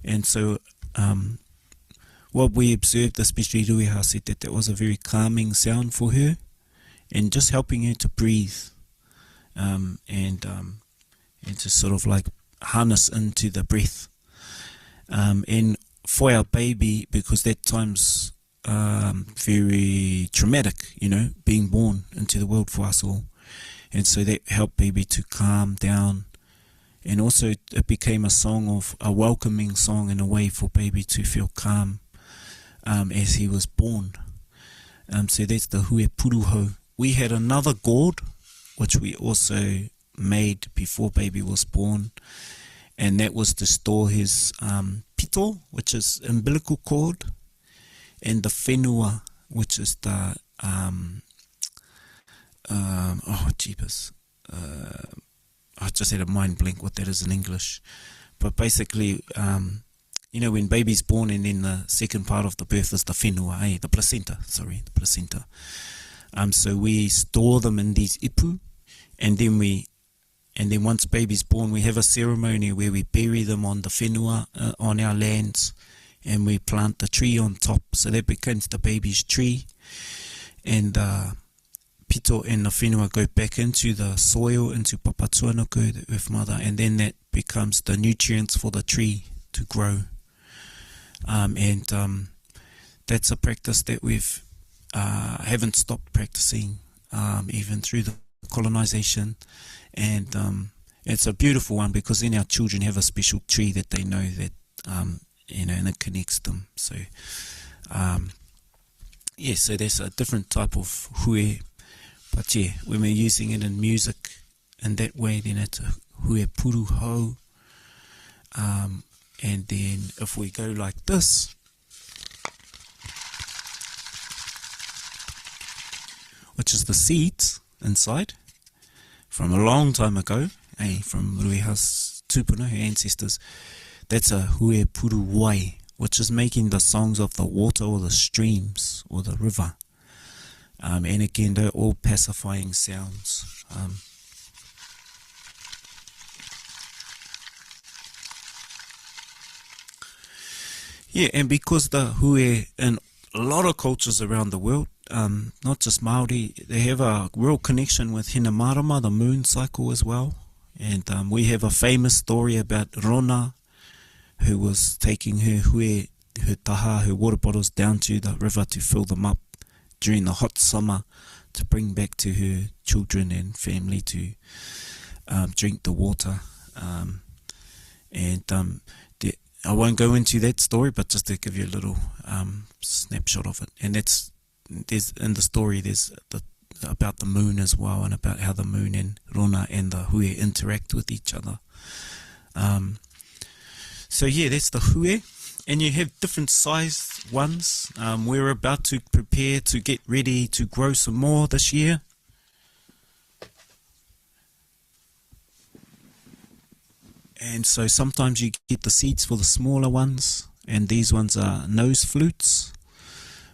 And so what we observed, especially ruiha, said that was a very calming sound for her, and just helping her to breathe and to sort of like harness into the breath. And for our baby, because that time's very traumatic, being born into the world for us all. And so that helped baby to calm down. And also it became a welcoming song in a way for baby to feel calm as he was born. So that's the hui puruhau. We had another gourd, which we also made before baby was born. And that was to store his pito, which is umbilical cord, and the whenua, which is the I just had a mind blank what that is in English. But basically, when baby's born and then the second part of the birth is the whenua, the placenta. So we store them in these ipu, and then once baby's born, we have a ceremony where we bury them on the whenua, on our lands, and we plant the tree on top. So that becomes the baby's tree. And pito and the whenua go back into the soil, into papatuanoko, the earth mother, and then that becomes the nutrients for the tree to grow. And that's a practice that we've haven't stopped practicing even through the colonization. And it's a beautiful one, because then our children have a special tree that they know that and it connects them. So so there's a different type of hui. But when we're using it in music in that way, then it's a hui puruhau. And then if we go like this, which is the seeds inside from a long time ago, from Ruiha's tupuna, her ancestors, that's a hui puruwai, which is making the songs of the water or the streams or the river. And again, they're all pacifying sounds. And because the hui in a lot of cultures around the world, not just Māori, they have a real connection with Hina Marama, the moon cycle as well. And we have a famous story about Rona, who was taking her hui, her taha, her water bottles down to the river to fill them up during the hot summer to bring back to her children and family to drink the water. I won't go into that story, but just to give you a little snapshot of it. And there's in the story, there's about the moon as well, and about how the moon and Rona and the hui interact with each other. So that's the hui. And you have different sized ones. We're about to prepare to get ready to grow some more this year. And so sometimes you get the seeds for the smaller ones, and these ones are nose flutes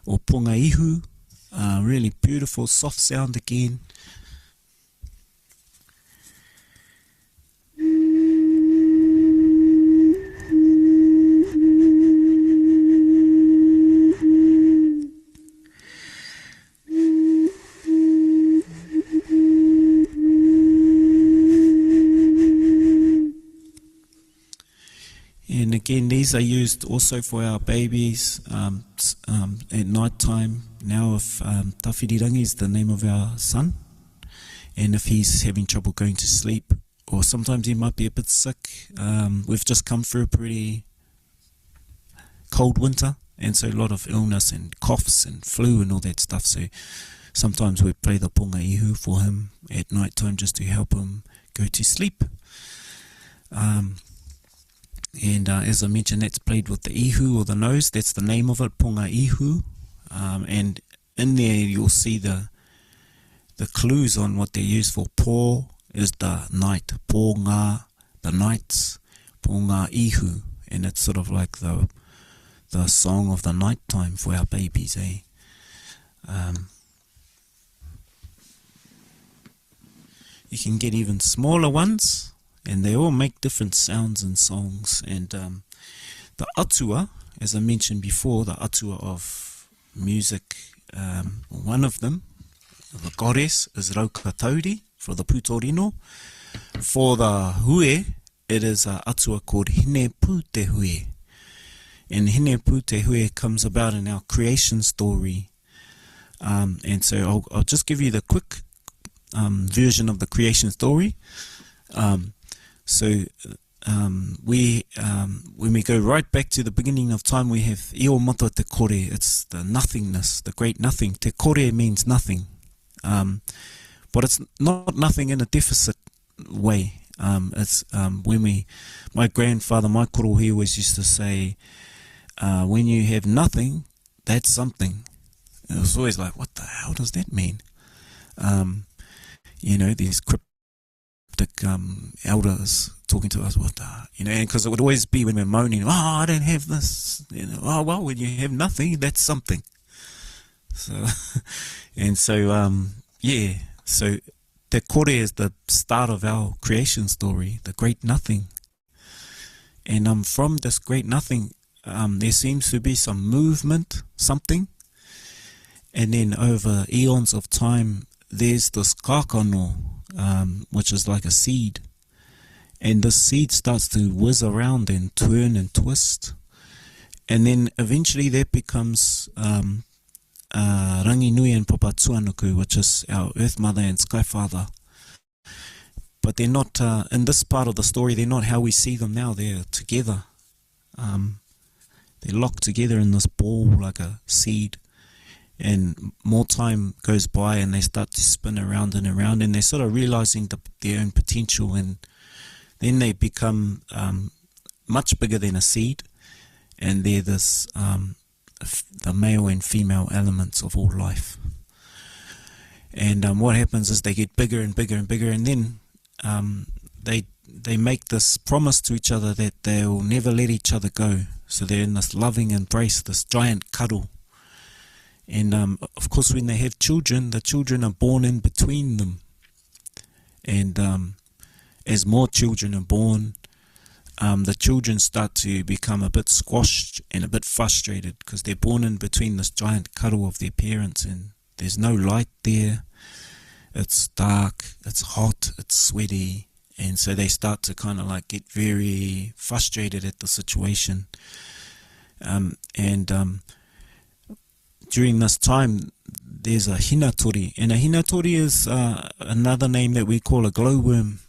or punga ihu. Really beautiful, soft sound again. And again, these are used also for our babies at night time. Now, if Tawhirirangi is the name of our son, and if he's having trouble going to sleep, or sometimes he might be a bit sick, we've just come through a pretty cold winter, and so a lot of illness and coughs and flu and all that stuff. So sometimes we play the punga ihu for him at night time just to help him go to sleep. And as I mentioned, that's played with the ihu or the nose. That's the name of it, punga ihu. And in there you'll see the clues on what they're used for. Po is the night, po ngā, the nights, po ngā ihu. And it's sort of like the the song of the night time for our babies, eh? You can get even smaller ones, and they all make different sounds and songs. And the atua, as I mentioned before, the atua of music, one of them, the goddess, is Raukatauri for the Putorino. For the hue, it is an atua called Hine Pute Hue. And Hine Pute Hue comes about in our creation story. And so I'll just give you the quick version of the creation story. When we go right back to the beginning of time, we have Io Moto Te Kore. It's the nothingness, the great nothing. Te Kore means nothing. But it's not nothing in a deficit way. It's when my grandfather, my korohi, always used to say, when you have nothing, that's something. It was always like, what the hell does that mean? These cryptic elders talking to us, what the, and because it would always be when we're moaning, I don't have this, well, when you have nothing, that's something. So, so Te Kore is the start of our creation story, the great nothing. And from this great nothing, there seems to be some movement, something. And then over eons of time, there's this kakano, which is like a seed. And the seed starts to whiz around and turn and twist. And then eventually that becomes Rangi Nui and Papa Tuanuku, which is our Earth Mother and Sky Father. But they're not, in this part of the story, they're not how we see them now. They're together. They're locked together in this ball like a seed. And more time goes by and they start to spin around and around, and they're sort of realizing their own potential, and then they become much bigger than a seed, and they're this the male and female elements of all life. And what happens is they get bigger and bigger and bigger, and then they make this promise to each other that they'll never let each other go. So they're in this loving embrace, this giant cuddle. And of course, when they have children, the children are born in between them. And as more children are born, the children start to become a bit squashed and a bit frustrated because they're born in between this giant cuddle of their parents, and there's no light there. It's dark, it's hot, it's sweaty, and so they start to kind of like get very frustrated at the situation. During this time, there's a hinatori, and a hinatori is another name that we call a glowworm.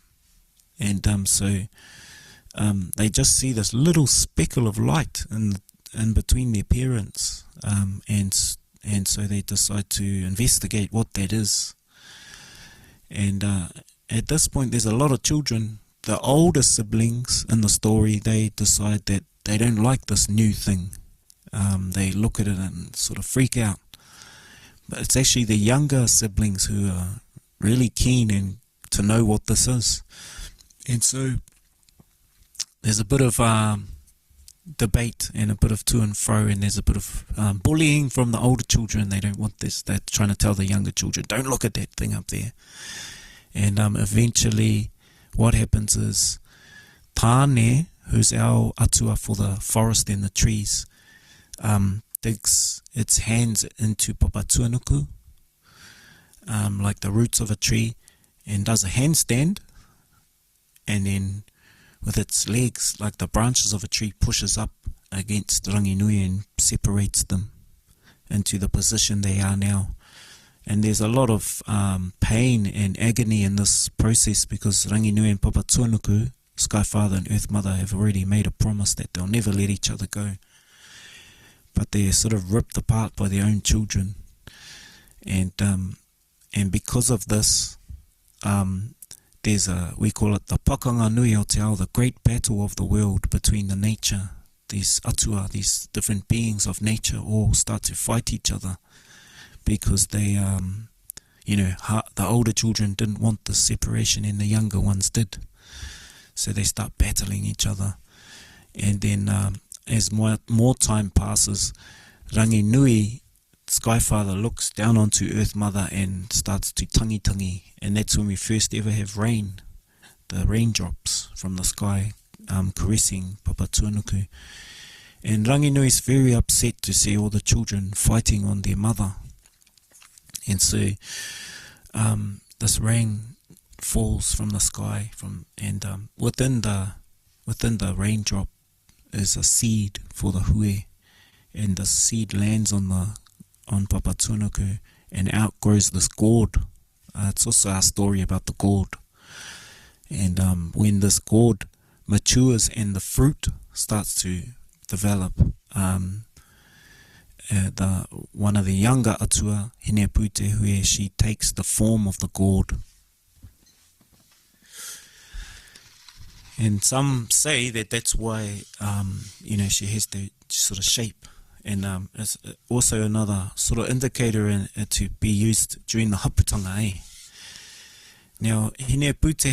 And they just see this little speckle of light in between their parents, and so they decide to investigate what that is. And at this point, there's a lot of children. The older siblings in the story, they decide that they don't like this new thing. They look at it and sort of freak out. But it's actually the younger siblings who are really keen to know what this is. And so there's a bit of debate and a bit of to and fro, and there's a bit of bullying from the older children. They don't want this. They're trying to tell the younger children, don't look at that thing up there. And eventually what happens is Tāne, who's our atua for the forest and the trees, digs its hands into Papa Tuanuku, like the roots of a tree, and does a handstand, and then with its legs, like the branches of a tree, pushes up against Ranginui and separates them into the position they are now. And there's a lot of pain and agony in this process because Ranginui and Papa Tuanuku, Sky Father and Earth Mother, have already made a promise that they'll never let each other go. But they're sort of ripped apart by their own children. And because of this, we call it the Pakanga Nui o Te Ao, the great battle of the world between the nature. These atua, these different beings of nature, all start to fight each other because they, the older children didn't want the separation and the younger ones did. So they start battling each other. And then as more time passes, Rangi Nui, Skyfather, looks down onto Earth Mother and starts to tangi, and that's when we first ever have rain, the raindrops from the sky caressing Papa Tuanuku. And Rangi Nui is very upset to see all the children fighting on their mother. And so this rain falls from the sky, and within the raindrop is a seed for the hui, and the seed lands on Papa Tuanuku, and out grows this gourd. It's also a story about the gourd. And when this gourd matures and the fruit starts to develop, one of the younger atua, Hine Pute, she takes the form of the gourd. And some say that that's why, she has the sort of shape. And it's also another sort of indicator to be used during the haputanga, Now, Hine Pute,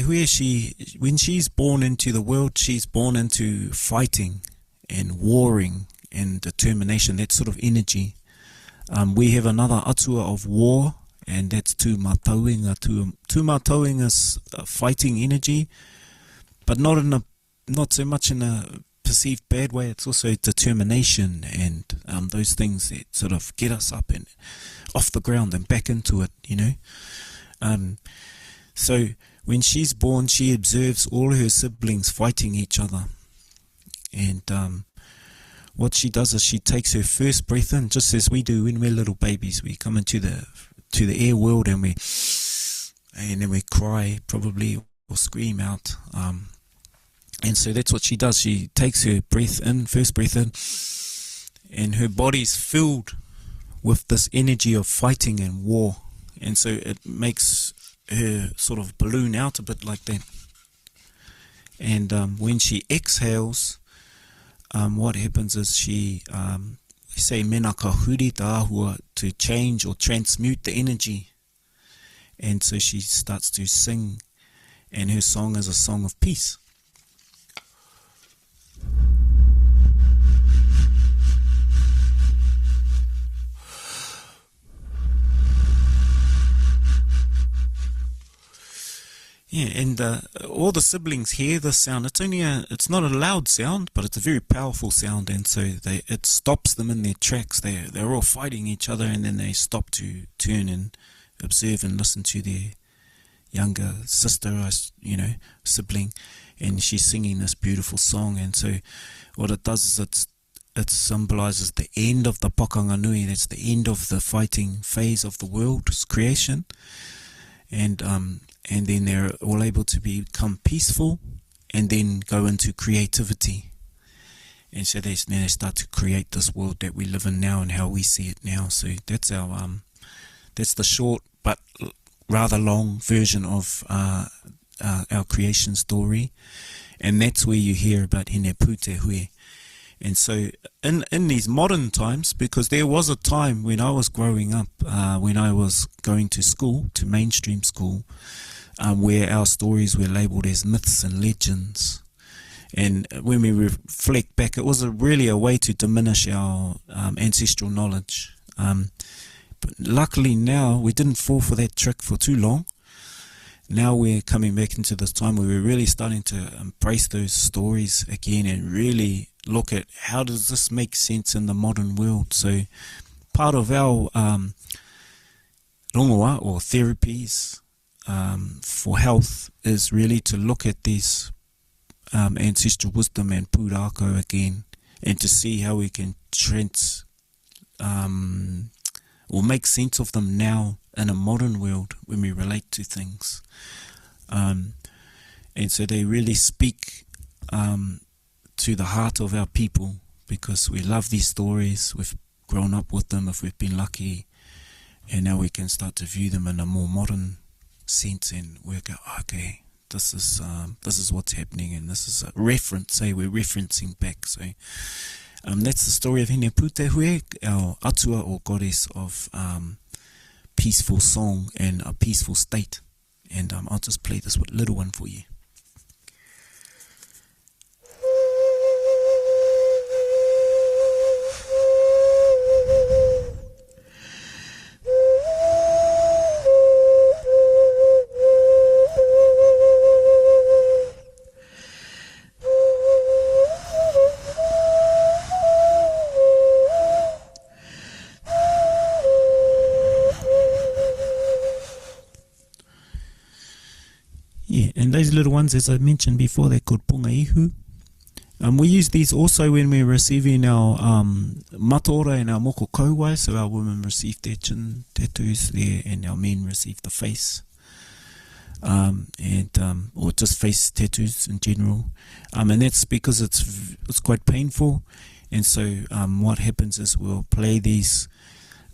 when she's born into the world, she's born into fighting and warring and determination, that sort of energy. We have another atua of war, and that's tūmataunga. Tūmataunga's fighting energy, but not so much in a perceived bad way. It's also determination and those things that sort of get us up and off the ground and back into it, So when she's born, she observes all her siblings fighting each other. And what she does is she takes her first breath in, just as we do when we're little babies. We come into the air world and then we cry probably or scream out. And so that's what she does. She takes her first breath in, and her body's filled with this energy of fighting and war. And so it makes her sort of balloon out a bit like that. And when she exhales, what happens is she, we say mena ka huri ta ahua, to change or transmute the energy. And so she starts to sing, and her song is a song of peace. Yeah, and all the siblings hear this sound. It's not a loud sound, but it's a very powerful sound, and so it stops them in their tracks. They're all fighting each other, and then they stop to turn and observe and listen to their younger sister, sibling, and she's singing this beautiful song. And so what it does is it symbolizes the end of the pakanga nui. That's the end of the fighting phase of the world's creation. And then they're all able to become peaceful and then go into creativity. And so then they start to create this world that we live in now and how we see it now. So that's that's the short but rather long version of our creation story. And that's where you hear about Hine Pute Hui. And so in these modern times, because there was a time when I was growing up, when I was going to school, to mainstream school, where our stories were labelled as myths and legends. And when we reflect back, it was really a way to diminish our ancestral knowledge. But luckily now, we didn't fall for that trick for too long. Now we're coming back into this time where we're really starting to embrace those stories again and really look at how does this make sense in the modern world. So part of our rongoa or therapies for health is really to look at these ancestral wisdom and pūrākau again, and to see how we can or make sense of them now in a modern world when we relate to things. And so they really speak to the heart of our people, because we love these stories, we've grown up with them if we've been lucky, and now we can start to view them in a more modern sense and work out, okay, this is what's happening, and this is a reference, we're referencing back. So that's the story of Hine Pute Hui, our atua or goddess of peaceful song and a peaceful state. And I'll just play this little one for you. little ones, as I mentioned before, they're called punga ihu. We use these also when we're receiving our mataora and our moko kauai, so our women receive their chin tattoos there and our men receive the face, or just face tattoos in general. And that's because it's quite painful, and so what happens is we'll play these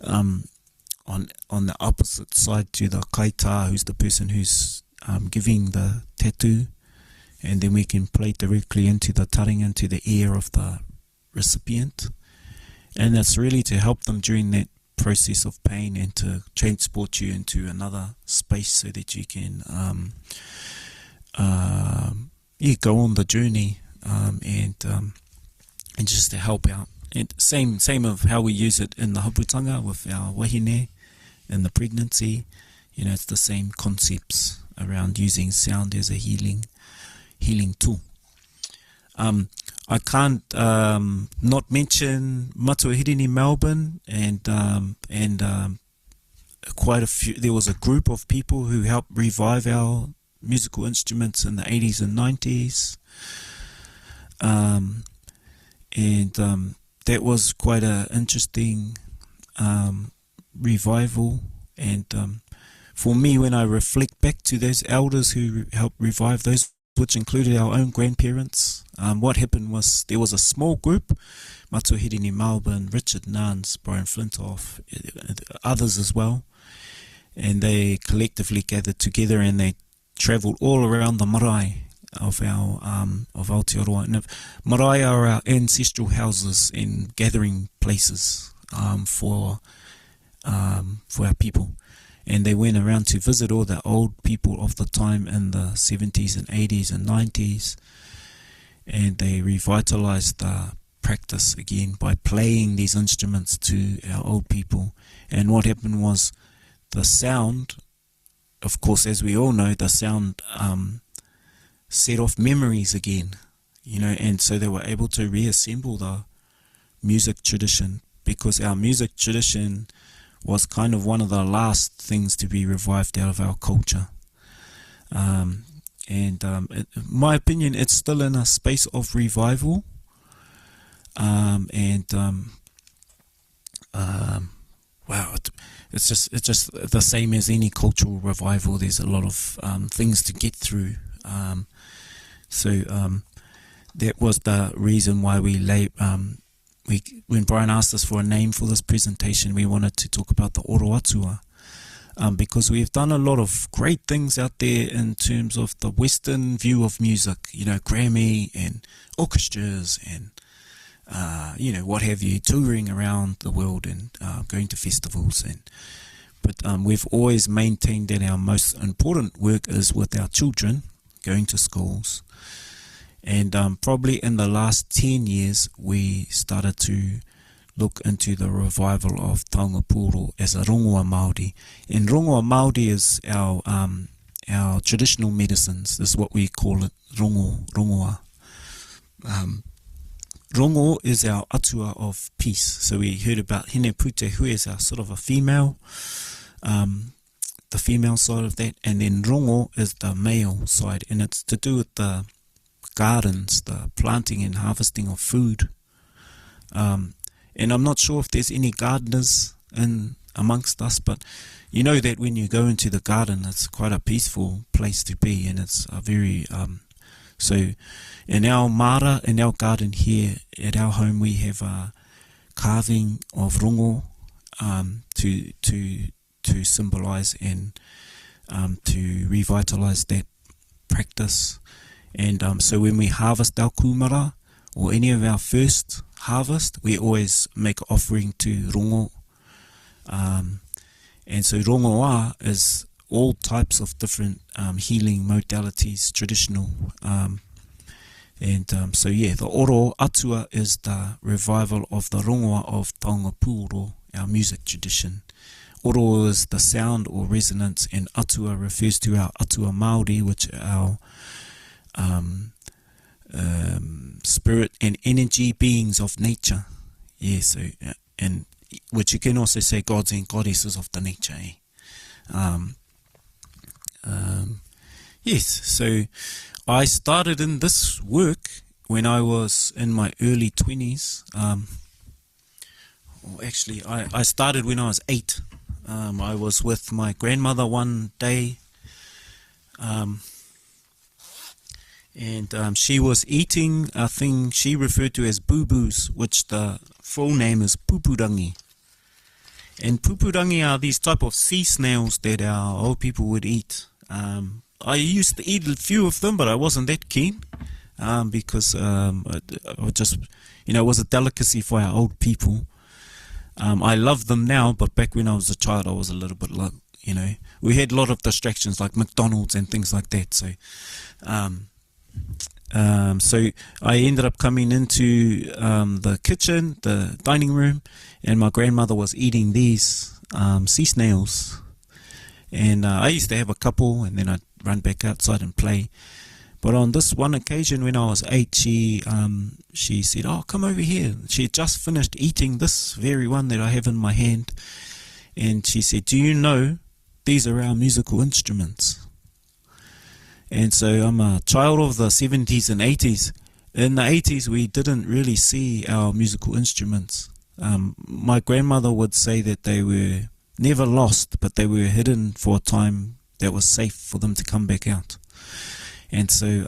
on the opposite side to the kaita, who's the person who's giving the tattoo. And then we can play directly into the taringa, into the ear of the recipient. And that's really to help them during that process of pain and to transport you into another space so that you can go on the journey and just to help out. And same of how we use it in the haputanga with our wahine in the pregnancy. It's the same concepts around using sound as a healing tool. I can't not mention Matuahirini Melbourne and quite a few. There was a group of people who helped revive our musical instruments in the 80s and 90s, and that was quite an interesting revival. And for me, when I reflect back to those elders who helped revive those, which included our own grandparents, what happened was there was a small group, Matuahirini Melbourne, Richard Nance, Brian Flintoff, others as well, and they collectively gathered together and they travelled all around the marae of our of Aotearoa. And marae are our ancestral houses and gathering places for our people. And they went around to visit all the old people of the time in the 70s and 80s and 90s. And they revitalized the practice again by playing these instruments to our old people. And what happened was the sound, of course, as we all know, the sound set off memories again, and so they were able to reassemble the music tradition, because our music tradition was kind of one of the last things to be revived out of our culture. In my opinion, it's still in a space of revival. Wow, it's just the same as any cultural revival. There's a lot of things to get through. That was the reason why when Brian asked us for a name for this presentation, we wanted to talk about the Oro Atua, because we've done a lot of great things out there in terms of the Western view of music, Grammy and orchestras and, what have you, touring around the world and going to festivals. But we've always maintained that our most important work is with our children, going to schools. And probably in the last 10 years, we started to look into the revival of taonga Puoro as a rongoa Māori. And rongoa Māori is our traditional medicines. This is what we call it, rongoa. Rongo is our atua of peace. So we heard about hine pute hui as our sort of a female, the female side of that. And then rongo is the male side. And it's to do with the gardens, the planting and harvesting of food. And I'm not sure if there's any gardeners in amongst us, but you know that when you go into the garden, it's quite a peaceful place to be, and it's a very so in our mara, in our garden here at our home, we have a carving of rongo to symbolise and to revitalise that practice. And so when we harvest our kumara or any of our first harvest, we always make an offering to rongo. And so rongoa is all types of different healing modalities, traditional. The Oro Atua is the revival of the rongoa of taonga Puoro, our music tradition. Oro is the sound or resonance, and Atua refers to our Atua Māori, which are our spirit and energy beings of nature. And which you can also say gods and goddesses of the nature. Yes, so I started in this work when I was in my early 20s. I started when I was 8. I was with my grandmother one day, and she was eating a thing she referred to as boo-boos, which the full name is pupurangi. And pupurangi are these type of sea snails that our old people would eat. I used to eat a few of them, but I wasn't that keen because I just, it was a delicacy for our old people. I love them now, but back when I was a child, I was a little bit like, we had a lot of distractions like McDonald's and things like that. So, so I ended up coming into the kitchen, the dining room, and my grandmother was eating these sea snails. And I used to have a couple, and then I'd run back outside and play. But on this one occasion when I was 8, she said, "Oh, come over here." She had just finished eating this very one that I have in my hand. And she said, "Do you know these are our musical instruments?" And so I'm a child of the 70s and 80s. In the 80s, we didn't really see our musical instruments. My grandmother would say that they were never lost, but they were hidden for a time that was safe for them to come back out. And so,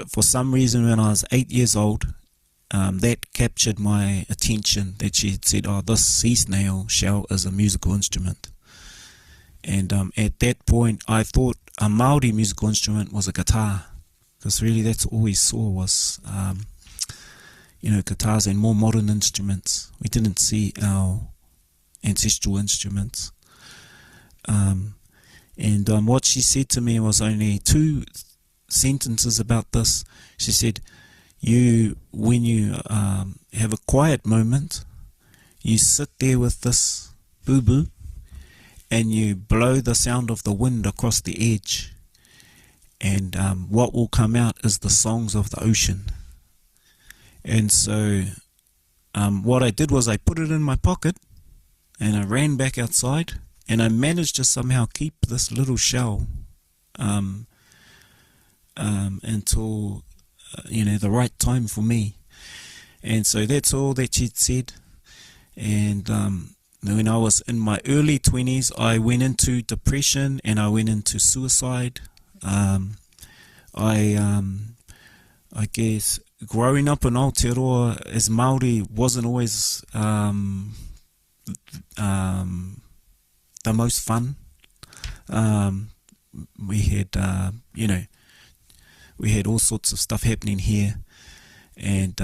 for some reason, when I was 8 years old, that captured my attention. That she had said, "Oh, this sea snail shell is a musical instrument." And at that point, I thought a Māori musical instrument was a guitar, because really that's all we saw was, guitars and more modern instruments. We didn't see our ancestral instruments. And what she said to me was only 2 sentences about this. She said, when you have a quiet moment, you sit there with this boo-boo and you blow the sound of the wind across the edge, and what will come out is the songs of the ocean. And so what I did was I put it in my pocket and I ran back outside, and I managed to somehow keep this little shell until the right time for me. And so that's all that she'd said. And when I was in my early 20s, I went into depression and I went into suicide. I guess growing up in Aotearoa as Māori wasn't always the most fun. We had all sorts of stuff happening here, and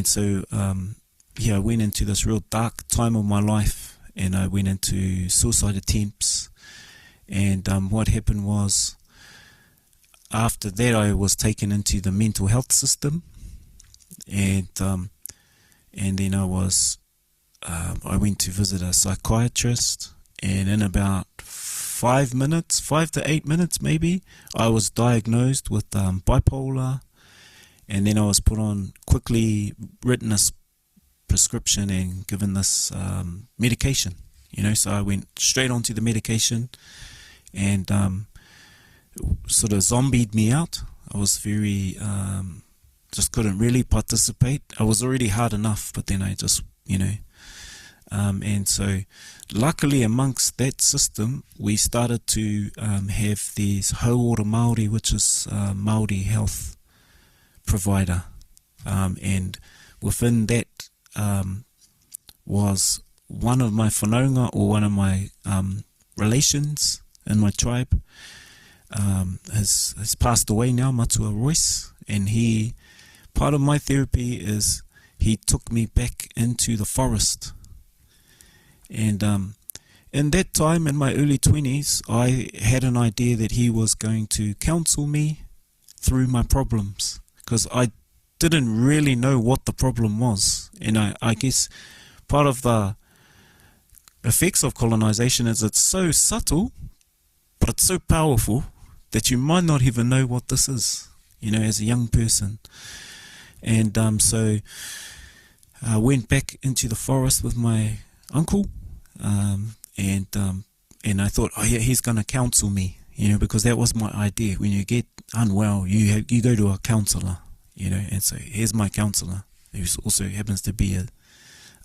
so I went into this real dark time of my life, and I went into suicide attempts. And what happened was, after that, I was taken into the mental health system, and then I went to visit a psychiatrist, and in about 5 to 8 minutes maybe, I was diagnosed with bipolar, and then I was quickly written a prescription and given this medication, so I went straight onto the medication, and sort of zombied me out. I was very, just couldn't really participate. I was already hard enough, but then I just, and so luckily amongst that system, we started to have these Hauora Māori, which is Māori health provider, and within that was one of my whanaunga, or one of my relations in my tribe, has passed away now, Matua Royce, and part of my therapy is he took me back into the forest. And in that time, in my early 20s, I had an idea that he was going to counsel me through my problems, because I didn't really know what the problem was. And I guess part of the effects of colonization is it's so subtle, but it's so powerful that you might not even know what this is, as a young person. And so I went back into the forest with my uncle, and I thought, oh yeah, he's going to counsel me, because that was my idea. When you get unwell, you go to a counsellor, and so here's my counsellor, who also happens to be a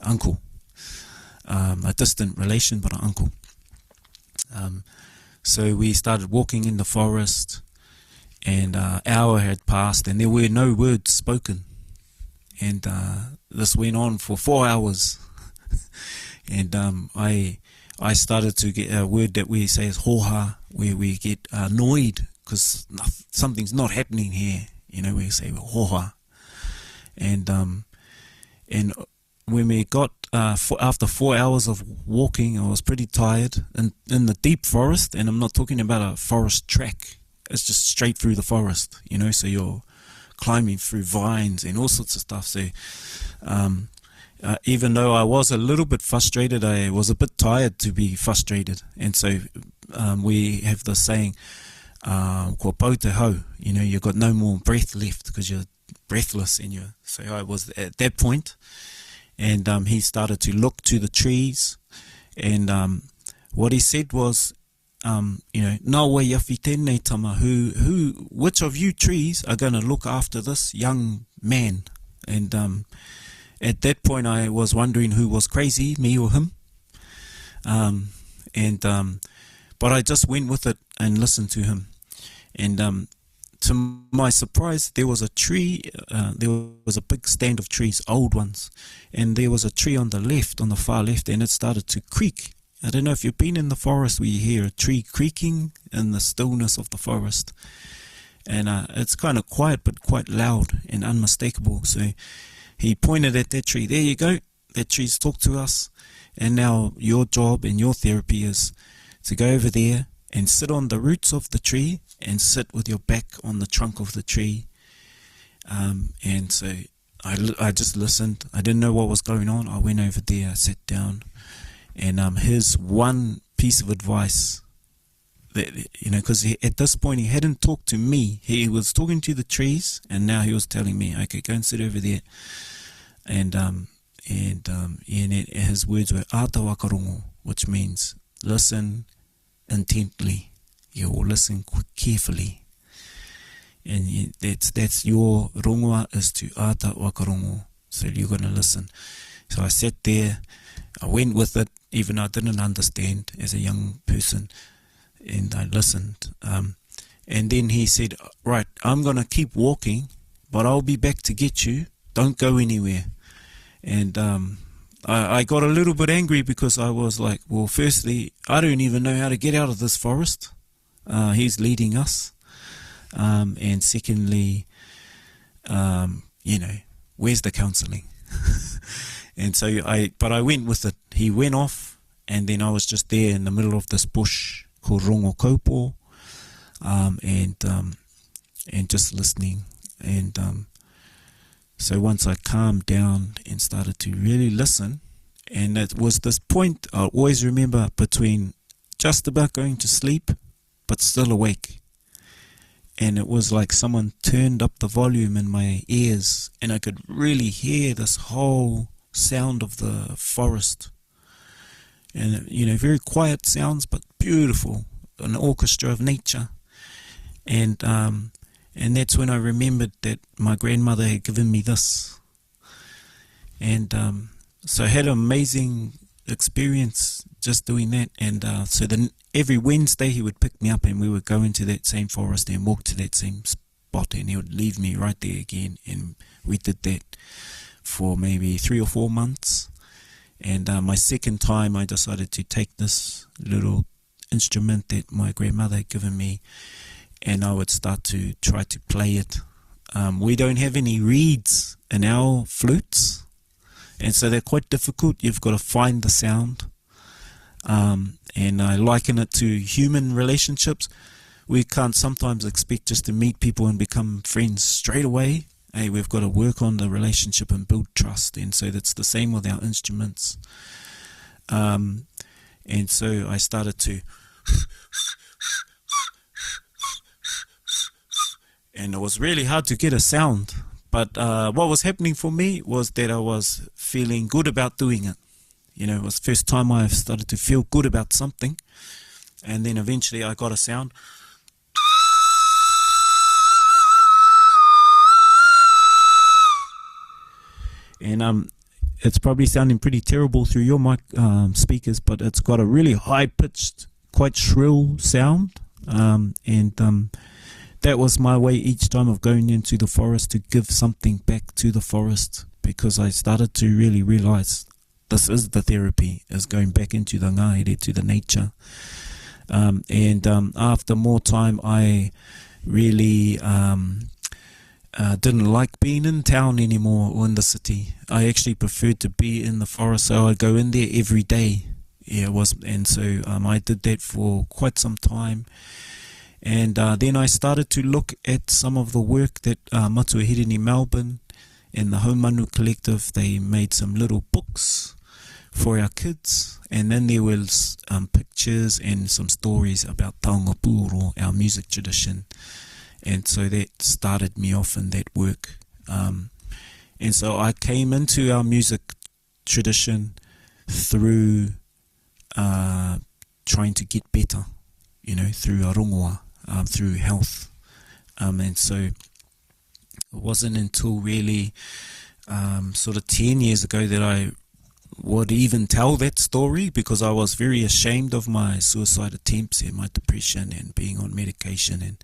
uncle, a distant relation, but an uncle. So we started walking in the forest, and an hour had passed, and there were no words spoken. And this went on for 4 hours. And I started to get a word that we say is hoha, where we get annoyed because something's not happening here. We say hoha. And when we got after 4 hours of walking, I was pretty tired in the deep forest, and I'm not talking about a forest track. It's just straight through the forest, so you're climbing through vines and all sorts of stuff. So even though I was a little bit frustrated, I was a bit tired to be frustrated. And so we have the saying, ko pau te hau, you've got no more breath left because you're breathless. So I was at that point, and he started to look to the trees, and what he said was, nā wai awhi tēnei tama, which of you trees are going to look after this young man? And at that point I was wondering who was crazy, me or him. But I just went with it and listened to him. And to my surprise, there was a tree, there was a big stand of trees, old ones, and there was a tree on the far left, and it started to creak. I don't know if you've been in the forest where you hear a tree creaking in the stillness of the forest. And it's kind of quiet, but quite loud and unmistakable. So he pointed at that tree. There you go. That tree's talked to us. And now your job and your therapy is to go over there and sit on the roots of the tree and sit with your back on the trunk of the tree. And so I just listened. I didn't know what was going on. I went over there, I sat down. And his one piece of advice, that, because at this point he hadn't talked to me. He was talking to the trees, and now he was telling me, okay, go and sit over there. And his words were Aotearoa Rongoa, which means listen intently. You will listen carefully. And that's your rongoa, is to Aotearoa Rongoa. So you're going to listen. So I sat there. I went with it, even though I didn't understand as a young person, and I listened. And then he said, right, I'm going to keep walking, but I'll be back to get you. Don't go anywhere. And I got a little bit angry because I was like, well, firstly, I don't even know how to get out of this forest. He's leading us. And secondly, where's the counselling? And so I went with it. He went off, and then I was just there in the middle of this bush called Rongo Kaupo, and just listening. And so once I calmed down and started to really listen, and it was this point I'll always remember, between just about going to sleep but still awake. And it was like someone turned up the volume in my ears, and I could really hear this whole sound of the forest, and very quiet sounds but beautiful, an orchestra of nature. And that's when I remembered that my grandmother had given me this. And so I had an amazing experience just doing that. And so then every Wednesday he would pick me up, and we would go into that same forest and walk to that same spot, and he would leave me right there again. And we did that for maybe 3 or 4 months. And my second time I decided to take this little instrument that my grandmother had given me, and I would start to try to play it. We don't have any reeds in our flutes, and so they're quite difficult. You've got to find the sound. And I liken it to human relationships. We can't sometimes expect just to meet people and become friends straight away. Hey, we've got to work on the relationship and build trust. And so that's the same with our instruments. And so I started to, and it was really hard to get a sound. But what was happening for me was that I was feeling good about doing it. It was the first time I started to feel good about something. and then eventually I got a sound. And it's probably sounding pretty terrible through your mic speakers, but it's got a really high-pitched, quite shrill sound. That was my way each time of going into the forest to give something back to the forest, because I started to really realize this is the therapy, is going back into the ngaere, to the nature. After more time, I really didn't like being in town anymore or in the city. I actually preferred to be in the forest, so I go in there every day. So I did that for quite some time. And then I started to look at some of the work that Matua Hirini Melbourne and the Haumanu Collective, they made some little books for our kids. And then there was pictures and some stories about Taonga Puoro, our music tradition. And so that started me off in that work. And so I came into our music tradition through trying to get better, through a rongoa. Through health, and so it wasn't until really sort of 10 years ago that I would even tell that story, because I was very ashamed of my suicide attempts and my depression and being on medication, and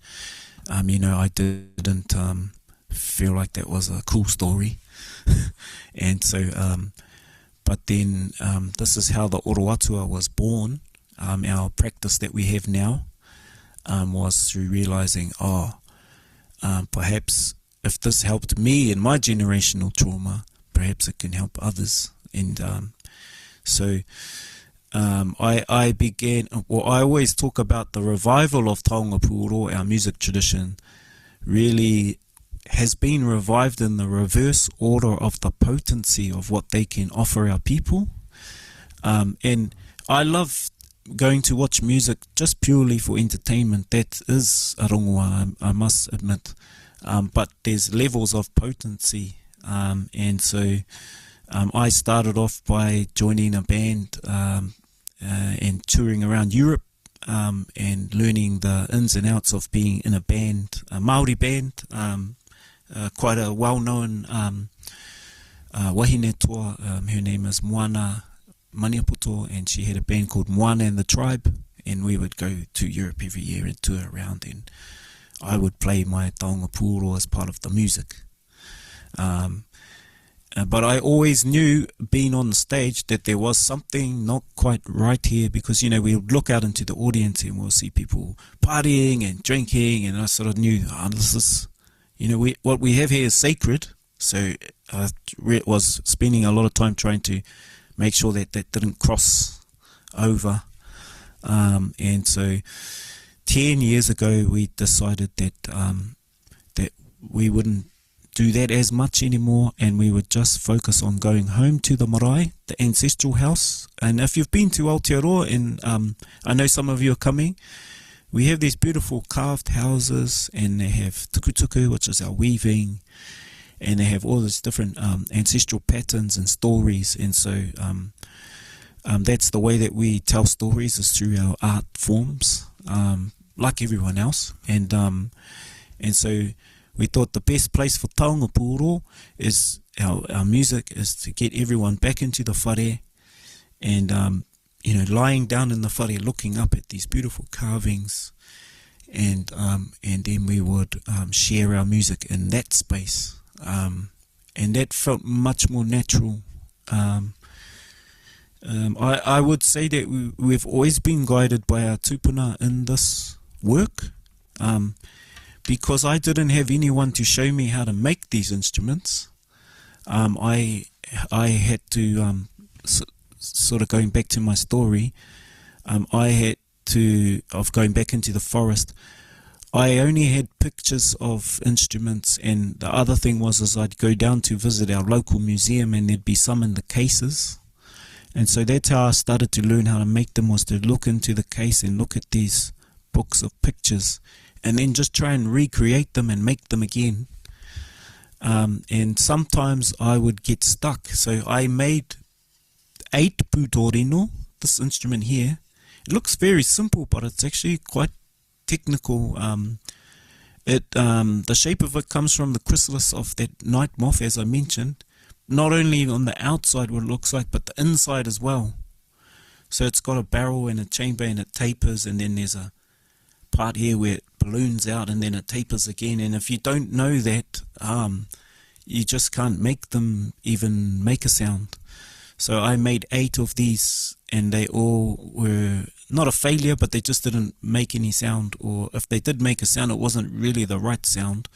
I didn't feel like that was a cool story. And so but then this is how the Oro Atua was born. Our practice that we have now was through realizing, perhaps if this helped me in my generational trauma, perhaps it can help others. And I began, I always talk about the revival of Taonga Puoro, our music tradition, really has been revived in the reverse order of the potency of what they can offer our people. And I love going to watch music just purely for entertainment. That is a rongoa, I must admit. But there's levels of potency. And so I started off by joining a band and touring around Europe and learning the ins and outs of being in a band, a Māori band, quite a well-known wahine toa. Her name is Moana Maniapoto, and she had a band called Moana and the Tribe, and we would go to Europe every year and tour around, and I would play my Taonga Puoro as part of the music. But I always knew, being on the stage, that there was something not quite right here, because, we would look out into the audience and we'll see people partying and drinking, and I sort of knew, this is, what we have here is sacred. So I was spending a lot of time trying to make sure that that didn't cross over. And so 10 years ago, we decided that that we wouldn't do that as much anymore, and we would just focus on going home to the marae, the ancestral house. And if you've been to Aotearoa, and I know some of you are coming, we have these beautiful carved houses, and they have tukutuku, which is our weaving, and they have all these different ancestral patterns and stories. And so that's the way that we tell stories, is through our art forms, like everyone else. And so we thought the best place for Taonga Puoro is our music, is to get everyone back into the whare, and lying down in the whare, looking up at these beautiful carvings, and then we would share our music in that space, and that felt much more natural. I would say that we've always been guided by our tupuna in this work, because I didn't have anyone to show me how to make these instruments. I had to, sort of going back to my story, I had to, of going back into the forest, I only had pictures of instruments, and the other thing was I'd go down to visit our local museum, and there'd be some in the cases. And so that's how I started to learn how to make them, was to look into the case and look at these books of pictures, and then just try and recreate them and make them again. And sometimes I would get stuck. So I made 8 putorino, this instrument here, It looks very simple, but it's actually quite technical. The shape of it comes from the chrysalis of that night moth, as I mentioned. Not only on the outside what it looks like, but the inside as well. So it's got a barrel and a chamber, and it tapers, and then there's a part here where it balloons out, and then it tapers again. And if you don't know that, you just can't make them even make a sound. So I made 8 of these, and they all were not a failure, but they just didn't make any sound, or if they did make a sound, it wasn't really the right sound.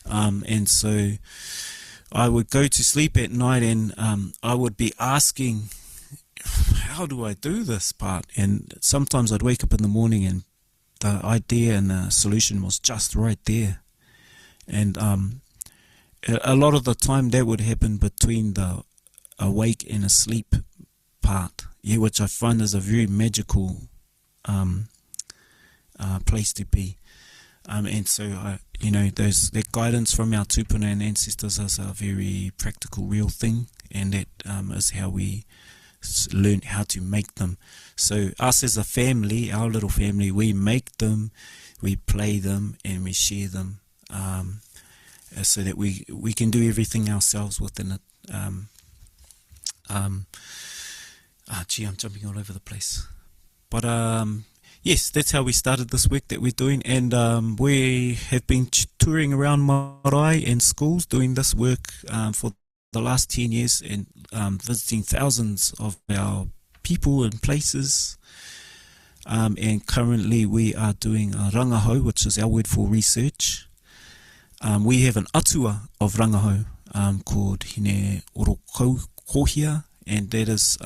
And so I would go to sleep at night, and I would be asking, how do I do this part? And sometimes I'd wake up in the morning and the idea and the solution was just right there. And a lot of the time that would happen between the awake and asleep part, which I find is a very magical place to be. And so, that guidance from our tupuna and ancestors is a very practical, real thing, and that is how we learn how to make them. So us as a family, our little family, we make them, we play them, and we share them, so that we can do everything ourselves within it. I'm jumping all over the place. But yes, that's how we started this work that we're doing, and we have been touring around marae and schools doing this work for the last 10 years, and visiting thousands of our people and places. And currently we are doing a rangahau, which is our word for research. We have an atua of rangahau called Hine Oro Kohia, and that is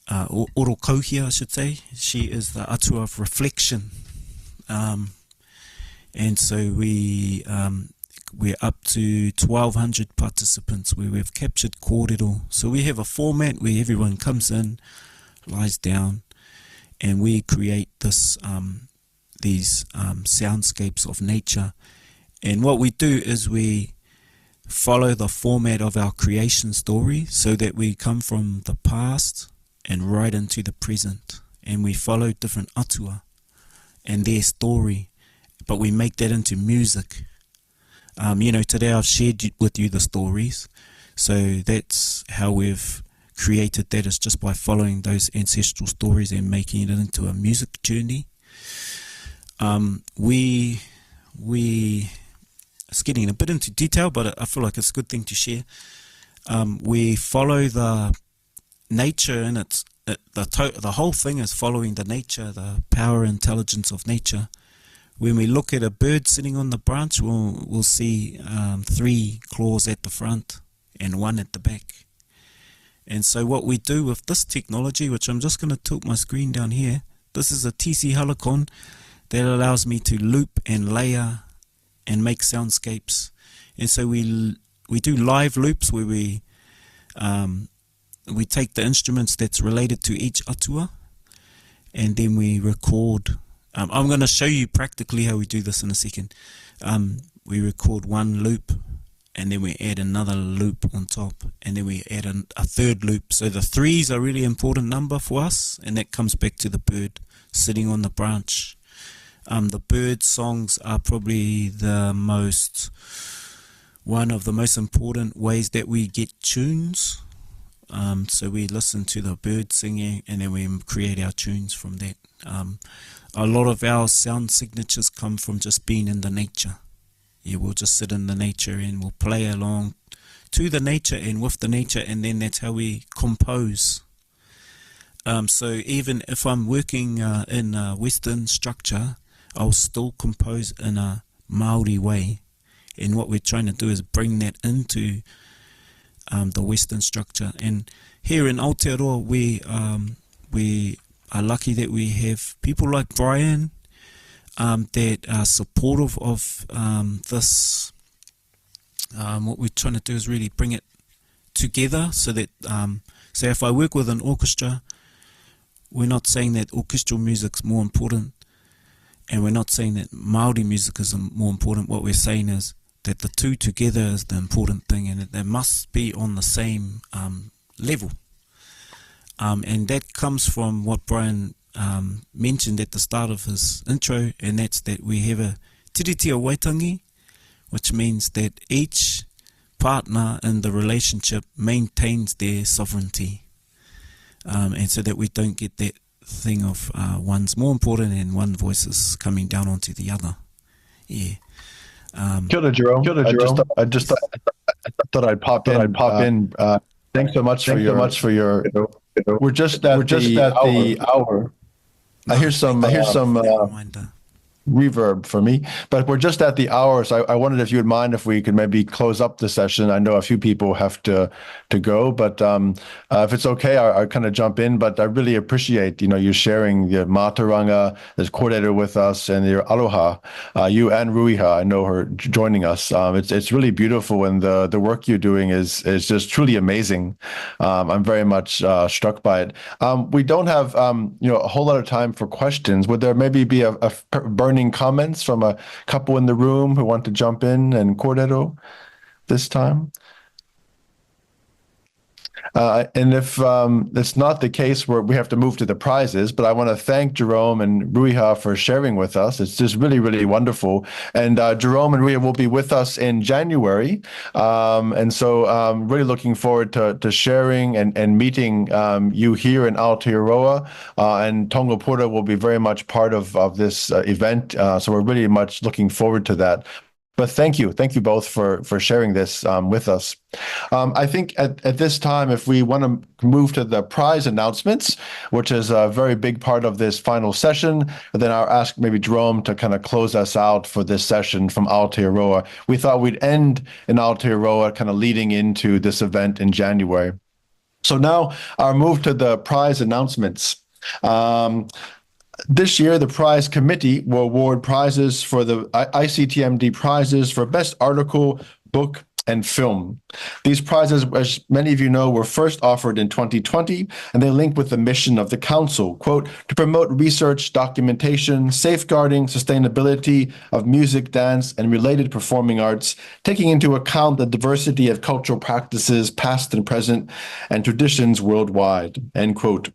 Oro Kohia, I should say. She is the atua of reflection. And so we're up to 1,200 participants where we've captured kōrero. So we have a format where everyone comes in, lies down, and we create these soundscapes of nature. And what we do is we follow the format of our creation story, so that we come from the past and right into the present, and we follow different atua and their story, but we make that into music. Today I've shared with you the stories, so that's how we've created that, is just by following those ancestral stories and making it into a music journey. It's getting a bit into detail, but I feel like it's a good thing to share. We follow the nature, and the whole thing is following the nature, the power and intelligence of nature. When we look at a bird sitting on the branch, we'll see 3 claws at the front and 1 at the back. And so what we do with this technology, which I'm just going to tilt my screen down here, this is a TC Helicon that allows me to loop and layer and make soundscapes. And so we do live loops where we take the instruments that's related to each atua, and then we record. I'm going to show you practically how we do this in a second. We record 1 loop, and then we add another loop on top, and then we add a 3rd loop. So the 3 is a really important number for us, and that comes back to the bird sitting on the branch. The bird songs are probably one of the most important ways that we get tunes. So we listen to the bird singing, and then we create our tunes from that. A lot of our sound signatures come from just being in the nature. We'll just sit in the nature and we'll play along to the nature and with the nature, and then that's how we compose. So even if I'm working in a Western structure, I'll still compose in a Māori way. And what we're trying to do is bring that into the Western structure. And here in Aotearoa, we are lucky that we have people like Brian that are supportive of this. What we're trying to do is really bring it together, so that so if I work with an orchestra, we're not saying that orchestral music's more important, and we're not saying that Māori music is more important. What we're saying is that the two together is the important thing, and that they must be on the same level. And that comes from what Brian mentioned at the start of his intro, and that's that we have a tiritia waitangi, which means that each partner in the relationship maintains their sovereignty. And so that we don't get that thing of one's more important and one voice is coming down onto the other. Yeah. Kia ora, Jerome. I just thought I'd pop in. Thanks so much for your. We're just at the hour. I hear some Reminder. reverb for me, but we're just at the hour, so I wondered if you would mind if we could maybe close up the session. I know a few people have to go, but if it's okay, I'll kind of jump in. But I really appreciate you sharing your Mātauranga as coordinator with us, and your Aloha, you and Ruiha. I know her joining us. It's really beautiful, and the work you're doing is just truly amazing. I'm very much struck by it. We don't have a whole lot of time for questions. Would there maybe be a burning comments from a couple in the room who want to jump in and cordero this time? And if it's not the case where we have to move to the prizes, but I want to thank Jerome and Ruiha for sharing with us. It's just really, really wonderful. And Jerome and Ruiha will be with us in January. And so really looking forward to sharing and meeting you here in Aotearoa. And Tonga Pura will be very much part of this event. So we're really much looking forward to that. But thank you both for sharing this with us. I think at this time, if we want to move to the prize announcements, which is a very big part of this final session, then I'll ask maybe Jerome to kind of close us out for this session from Aotearoa. We thought we'd end in Aotearoa, kind of leading into this event in January. So now I'll move to the prize announcements. This year, the prize committee will award prizes for the ICTMD prizes for Best Article, Book, and Film. These prizes, as many of you know, were first offered in 2020, and they link with the mission of the Council, quote, to promote research, documentation, safeguarding, sustainability of music, dance, and related performing arts, taking into account the diversity of cultural practices, past and present, and traditions worldwide, end quote.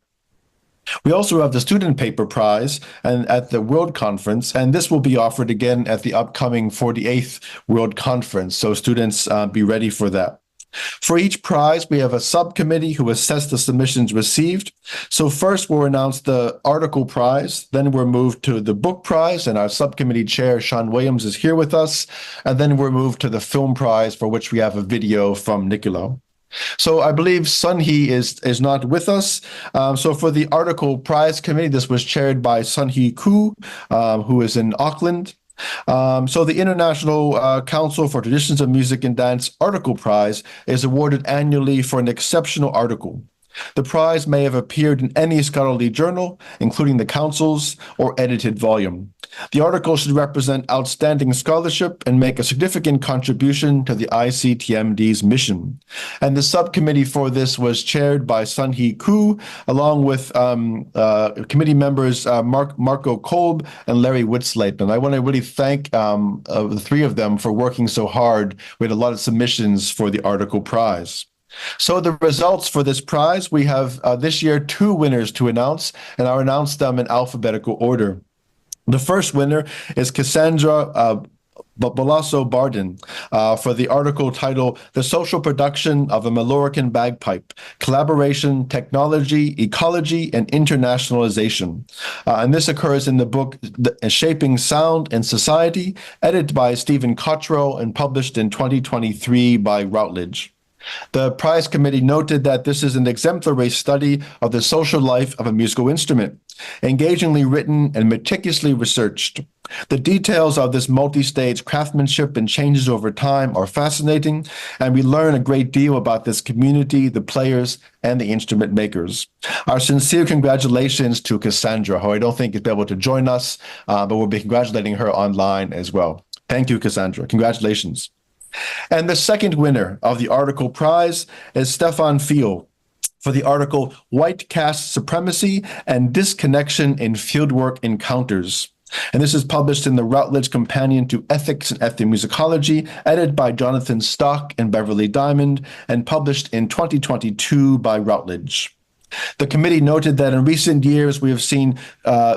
We also have the Student Paper Prize at the World Conference, and this will be offered again at the upcoming 48th World Conference, so students be ready for that. For each prize, we have a subcommittee who assess the submissions received. So first we'll announce the article prize, then we're moved to the book prize, and our subcommittee chair, Sean Williams, is here with us, and then we're moved to the film prize, for which we have a video from Niccolo. So I believe Sunhee is not with us. So for the article prize committee, this was chaired by Sunhee Koo, who is in Auckland. So the International Council for Traditions of Music and Dance Article Prize is awarded annually for an exceptional article. The prize may have appeared in any scholarly journal, including the Council's or edited volume. The article should represent outstanding scholarship and make a significant contribution to the ICTMD's mission. And the subcommittee for this was chaired by Sunhee Koo, along with committee members Marco Kolb and Larry Whitslate. And I want to really thank the three of them for working so hard. We had a lot of submissions for the article prize. So the results for this prize, we have this year 2 winners to announce, and I'll announce them in alphabetical order. The first winner is Cassandra Bolasso Barden for the article titled The Social Production of a Mallorcan Bagpipe, Collaboration, Technology, Ecology, and Internationalization. And this occurs in the book Shaping Sound and Society, edited by Stephen Cottrell and published in 2023 by Routledge. The prize committee noted that this is an exemplary study of the social life of a musical instrument, engagingly written and meticulously researched. The details of this multi-stage craftsmanship and changes over time are fascinating, and we learn a great deal about this community, the players, and the instrument makers. Our sincere congratulations to Cassandra, who I don't think is able to join us, but we'll be congratulating her online as well. Thank you, Cassandra. Congratulations. And the second winner of the article prize is Stefan Fiel for the article White Caste Supremacy and Disconnection in Fieldwork Encounters. And this is published in the Routledge Companion to Ethics and Ethnomusicology, edited by Jonathan Stock and Beverly Diamond, and published in 2022 by Routledge. The committee noted that in recent years, we have seen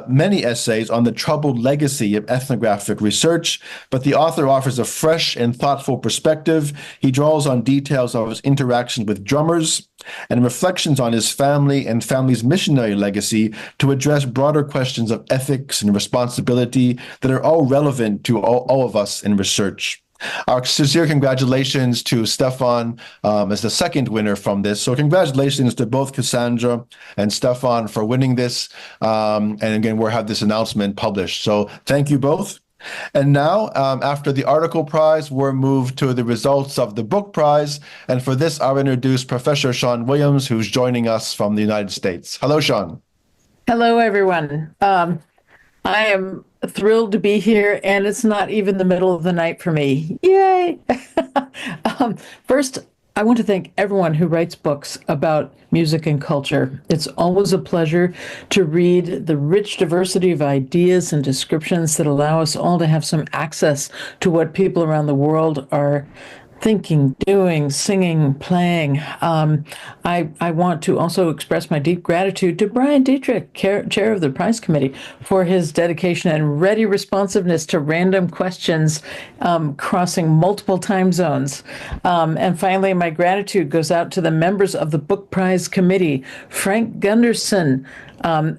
many essays on the troubled legacy of ethnographic research, but the author offers a fresh and thoughtful perspective. He draws on details of his interactions with drummers and reflections on his family and family's missionary legacy to address broader questions of ethics and responsibility that are all relevant to all of us in research. Our sincere congratulations to Stefan as the second winner from this. So congratulations to both Cassandra and Stefan for winning this. And again, we'll have this announcement published. So thank you both. And now, after the article prize, we're moved to the results of the book prize. And for this, I'll introduce Professor Sean Williams, who's joining us from the United States. Hello, Sean. Hello, everyone. I am thrilled to be here, and it's not even the middle of the night for me. Yay! First, I want to thank everyone who writes books about music and culture. It's always a pleasure to read the rich diversity of ideas and descriptions that allow us all to have some access to what people around the world are thinking, doing, singing, playing. I want to also express my deep gratitude to Brian Diettrich, chair of the prize committee, for his dedication and ready responsiveness to random questions crossing multiple time zones. And finally, my gratitude goes out to the members of the book prize committee, Frank Gunderson,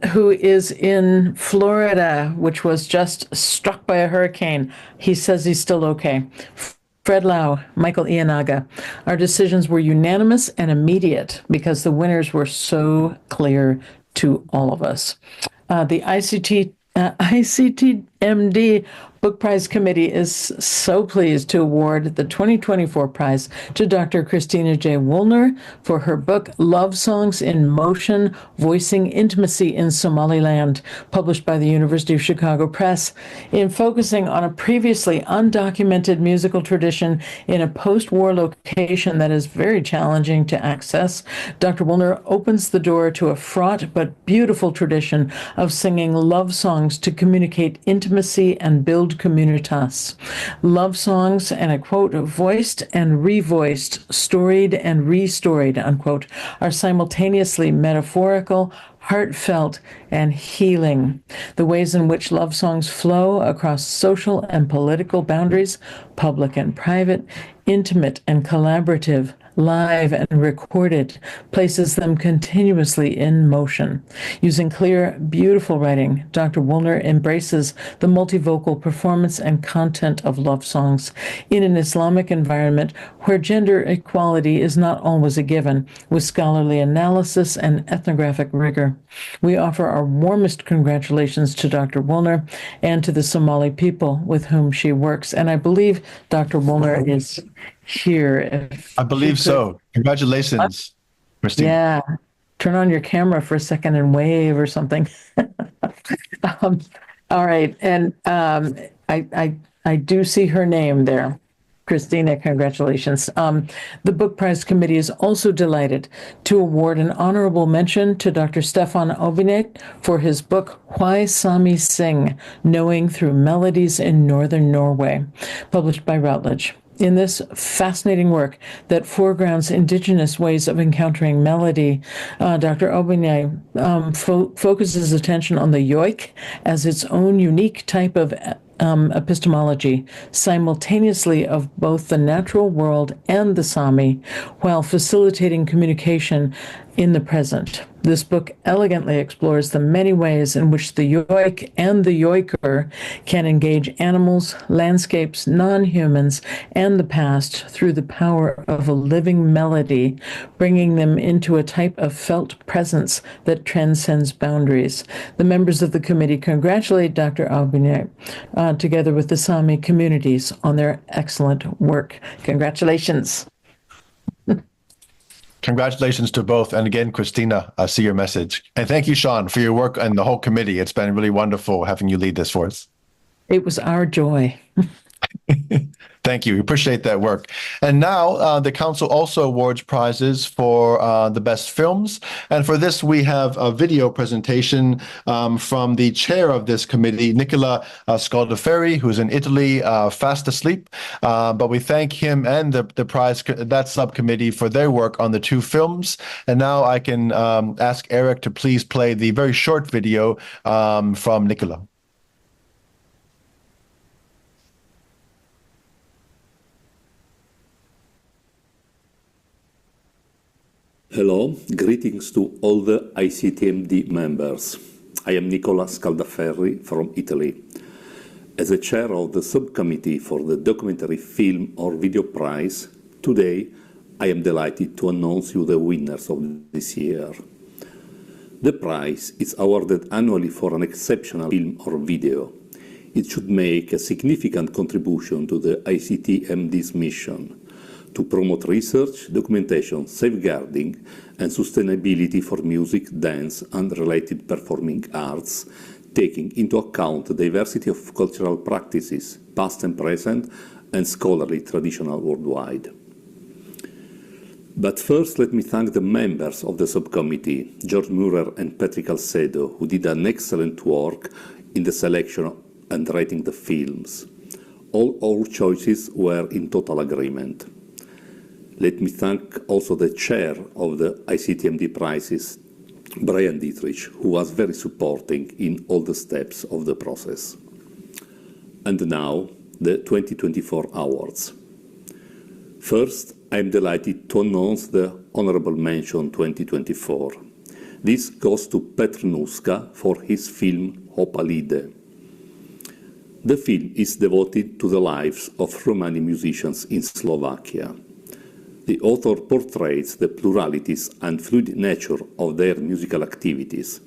who is in Florida, which was just struck by a hurricane. He says he's still okay. Fred Lau, Michael Ianaga. Our decisions were unanimous and immediate because the winners were so clear to all of us. The ICTMD Book Prize Committee is so pleased to award the 2024 prize to Dr. Christina J. Woolner for her book, Love Songs in Motion, Voicing Intimacy in Somaliland, published by the University of Chicago Press. In focusing on a previously undocumented musical tradition in a post-war location that is very challenging to access, Dr. Woolner opens the door to a fraught but beautiful tradition of singing love songs to communicate intimacy and build communitas. Love songs, and I quote, voiced and revoiced, storied and restoried, unquote, are simultaneously metaphorical, heartfelt, and healing. The ways in which love songs flow across social and political boundaries, public and private, intimate and collaborative, live and recorded, places them continuously in motion. Using clear, beautiful writing, Dr. Woolner embraces the multivocal performance and content of love songs in an Islamic environment where gender equality is not always a given, with scholarly analysis and ethnographic rigor. We offer our warmest congratulations to Dr. Woolner and to the Somali people with whom she works. And I believe Dr. Woolner is here. I believe so. Congratulations, Christine. Yeah. Turn on your camera for a second and wave or something. All right. And I do see her name there. Christina, congratulations. The Book Prize Committee is also delighted to award an honorable mention to Dr. Stefan Obinet for his book, Why Sami Sing, Knowing Through Melodies in Northern Norway, published by Routledge. In this fascinating work that foregrounds Indigenous ways of encountering melody, Dr. Obinet focuses attention on the yoik as its own unique type of epistemology, simultaneously of both the natural world and the Sami, while facilitating communication in the present. This book elegantly explores the many ways in which the yoik and the yoiker can engage animals, landscapes, non-humans, and the past through the power of a living melody, bringing them into a type of felt presence that transcends boundaries. The members of the committee congratulate Dr. Obinet, together with the Sami communities, on their excellent work. Congratulations. Congratulations to both. And again, Christina, I see your message. And thank you, Sean, for your work and the whole committee. It's been really wonderful having you lead this for us. It was our joy. Thank you. We appreciate that work. And now the council also awards prizes for the best films. And for this, we have a video presentation from the chair of this committee, Nicola Scaldaferri, who's in Italy, fast asleep. But we thank him and that subcommittee for their work on the two films. And now I can ask Eric to please play the very short video from Nicola. Hello, greetings to all the ICTMD members. I am Nicola Scaldaferri from Italy. As a chair of the subcommittee for the Documentary Film or Video Prize, today I am delighted to announce you the winners of this year. The prize is awarded annually for an exceptional film or video. It should make a significant contribution to the ICTMD's mission to promote research, documentation, safeguarding, and sustainability for music, dance, and related performing arts, taking into account the diversity of cultural practices, past and present, and scholarly traditional worldwide. But first, let me thank the members of the subcommittee, George Murer and Patrick Alcedo, who did an excellent work in the selection and rating the films. All our choices were in total agreement. Let me thank also the chair of the ICTMD prizes, Brian Diettrich, who was very supporting in all the steps of the process. And now, the 2024 awards. First, I am delighted to announce the Honorable Mention 2024. This goes to Petr Nuska for his film Hopalide. The film is devoted to the lives of Romani musicians in Slovakia. The author portrays the pluralities and fluid nature of their musical activities,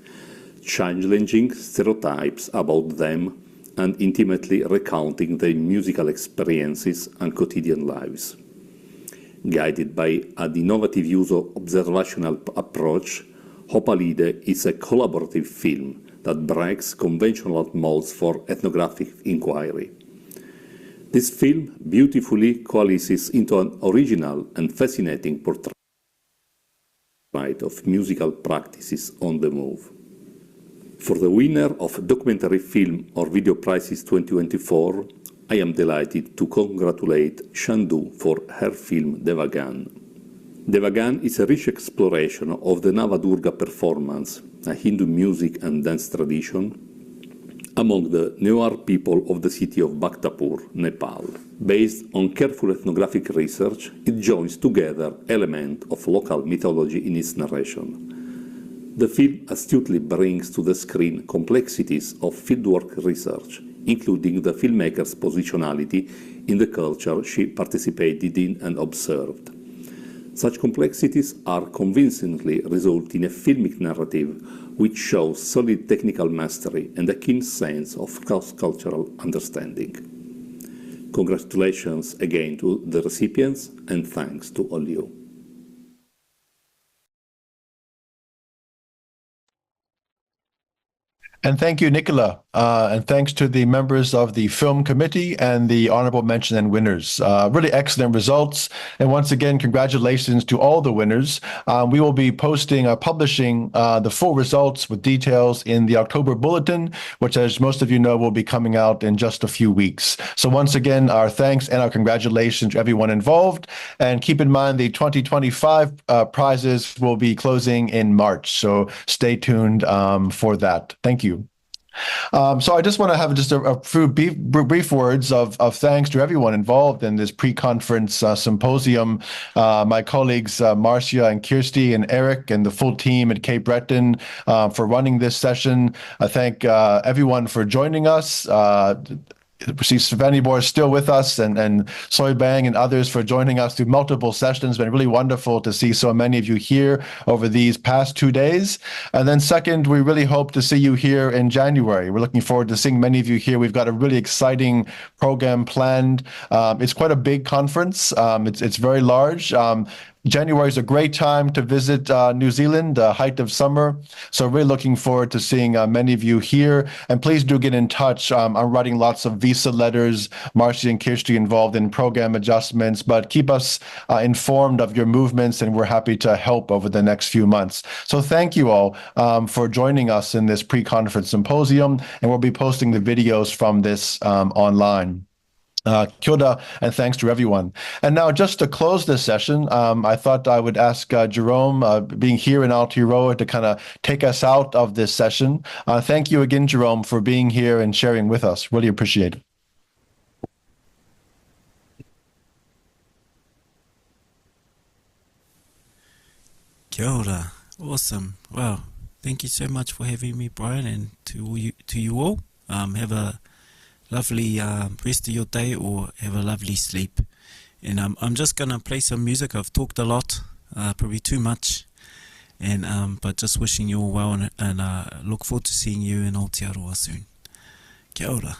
challenging stereotypes about them and intimately recounting their musical experiences and quotidian lives. Guided by an innovative use of observational approach, Hopalide is a collaborative film that breaks conventional molds for ethnographic inquiry. This film beautifully coalesces into an original and fascinating portrait of musical practices on the move. For the winner of Documentary Film or Video Prizes 2024, I am delighted to congratulate Shandu for her film Devagan. Devagan is a rich exploration of the Navadurga performance, a Hindu music and dance tradition, among the Newar people of the city of Bhaktapur, Nepal. Based on careful ethnographic research, it joins together elements of local mythology in its narration. The film astutely brings to the screen complexities of fieldwork research, including the filmmaker's positionality in the culture she participated in and observed. Such complexities are convincingly result in a filmic narrative which shows solid technical mastery and a keen sense of cross-cultural understanding. Congratulations again to the recipients and thanks to all you. And thank you, Nicola. And thanks to the members of the film committee and the honorable mention and winners. Really excellent results. And once again, congratulations to all the winners. We will be publishing the full results with details in the October bulletin, which, as most of you know, will be coming out in just a few weeks. So once again, our thanks and our congratulations to everyone involved. And keep in mind, the 2025 prizes will be closing in March. So stay tuned for that. Thank you. So I just want to have just a few brief words of thanks to everyone involved in this pre-conference symposium. My colleagues Marcia and Kirsty and Eric and the full team at Cape Breton for running this session. I thank everyone for joining us. See Sveni Bor is still with us, and Soy Bang and others for joining us through multiple sessions. It's been really wonderful to see so many of you here over these past 2 days. And then second, we really hope to see you here in January. We're looking forward to seeing many of you here. We've got a really exciting program planned. It's quite a big conference. It's very large. January is a great time to visit New Zealand, the height of summer. So really looking forward to seeing many of you here. And please do get in touch. I'm writing lots of visa letters. Marcia and Kirsty involved in program adjustments, but keep us informed of your movements, and we're happy to help over the next few months. So thank you all for joining us in this pre-conference symposium, and we'll be posting the videos from this online. Kia ora, and thanks to everyone. And now, just to close this session, I thought I would ask Jerome, being here in Aotearoa, to kind of take us out of this session. Thank you again, Jerome, for being here and sharing with us. Really appreciate it. Kia ora. Awesome. Wow. Thank you so much for having me, Brian, and to you all. Have a lovely rest of your day, or have a lovely sleep. And I'm just going to play some music. I've talked a lot, probably too much, and but just wishing you all well, and look forward to seeing you in Aotearoa soon. Kia ora.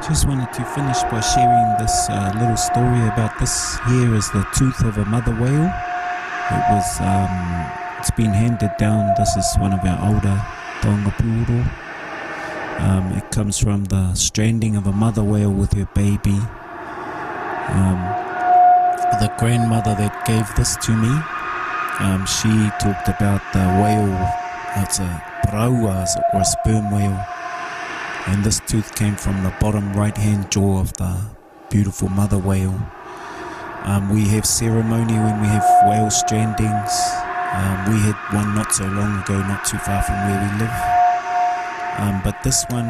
Just wanted to finish by sharing this little story about this. Here is the tooth of a mother whale. It was, it's been handed down. This is one of our older taonga puoro. It comes from the stranding of a mother whale with her baby. The grandmother that gave this to me, she talked about the whale. It's a paraua or a sperm whale, and this tooth came from the bottom right hand jaw of the beautiful mother whale. We have ceremony when we have whale strandings. We had one not so long ago, not too far from where we live. But this one,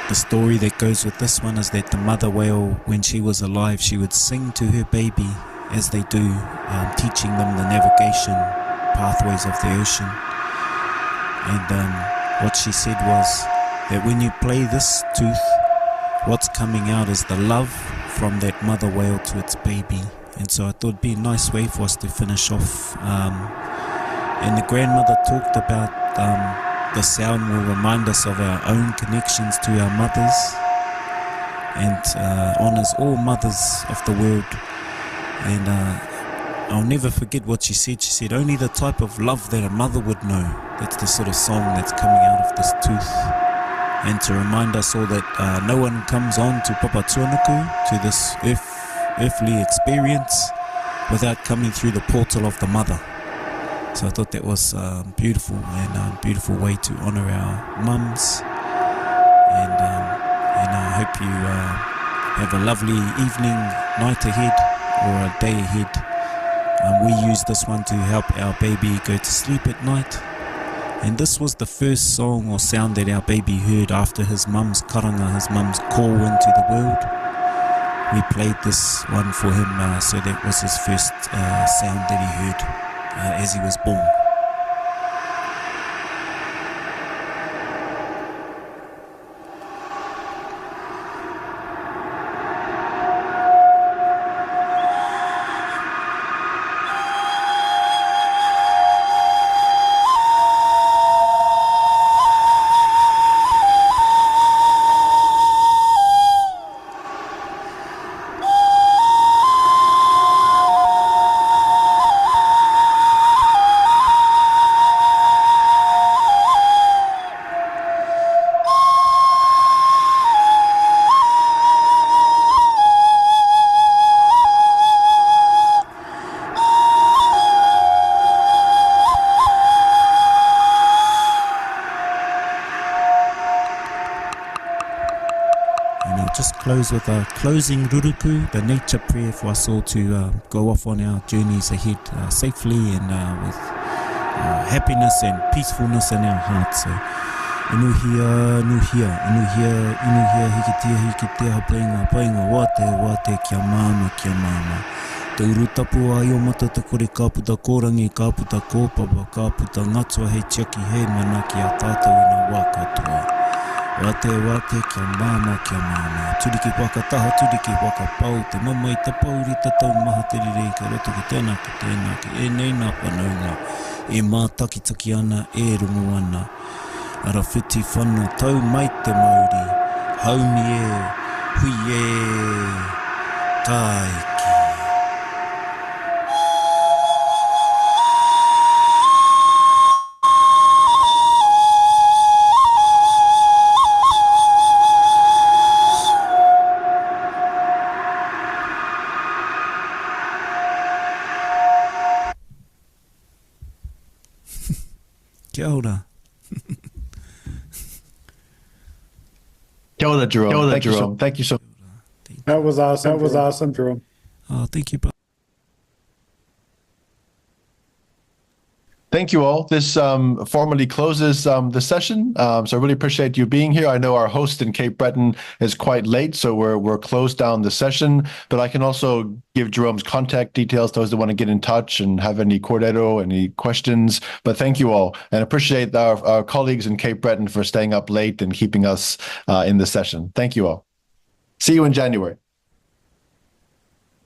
the story that goes with this one is that the mother whale, when she was alive, she would sing to her baby, as they do, teaching them the navigation pathways of the ocean. And what she said was that when you play this tooth, what's coming out is the love from that mother whale to its baby. And so I thought it'd be a nice way for us to finish off. And the grandmother talked about the sound will remind us of our own connections to our mothers, and honours all mothers of the world. And I'll never forget what she said. She said, only the type of love that a mother would know. That's the sort of song that's coming out of this tooth. And to remind us all that no one comes on to Papa Tuanuku, to this earthly experience, without coming through the portal of the mother. So I thought that was beautiful, and a beautiful way to honour our mums. And I hope you have a lovely evening, night ahead, or a day ahead. We use this one to help our baby go to sleep at night. And this was the first song or sound that our baby heard after his mum's karanga, his mum's call into the world. We played this one for him, so that was his first sound that he heard as he was born. Close with a closing ruruku, the nature prayer for us all to go off on our journeys ahead safely and with happiness and peacefulness in our hearts. So, inuhia, hikitea, painga, wate, kia mama. Te urutapu ai o matata kore kāputa kōrangi, kāputa kōpapa, kāputa ngatua hei tiaki hei manaki a tātou i ngā wā katoa. Wate, kia mama. Turiki waka taha, turiki waka pau. Te mama i te pauri tatau maha te rirei. Ka roto ki tēnā, e nei nā panaunga. E mātakitaki ana, e rungu ana. Ara whiti whanu, tau mai te mauri. Haumi e, hui e, taiki. Kia ora. Kia ora, Jerome. Thank you so much. That was awesome, Jerome. Thank you. Thank you all. This formally closes the session. So I really appreciate you being here. I know our host in Cape Breton is quite late, so we're closed down the session. But I can also give Jerome's contact details, those that want to get in touch and have any cordero, any questions. But thank you all, and appreciate our colleagues in Cape Breton for staying up late and keeping us in the session. Thank you all. See you in January.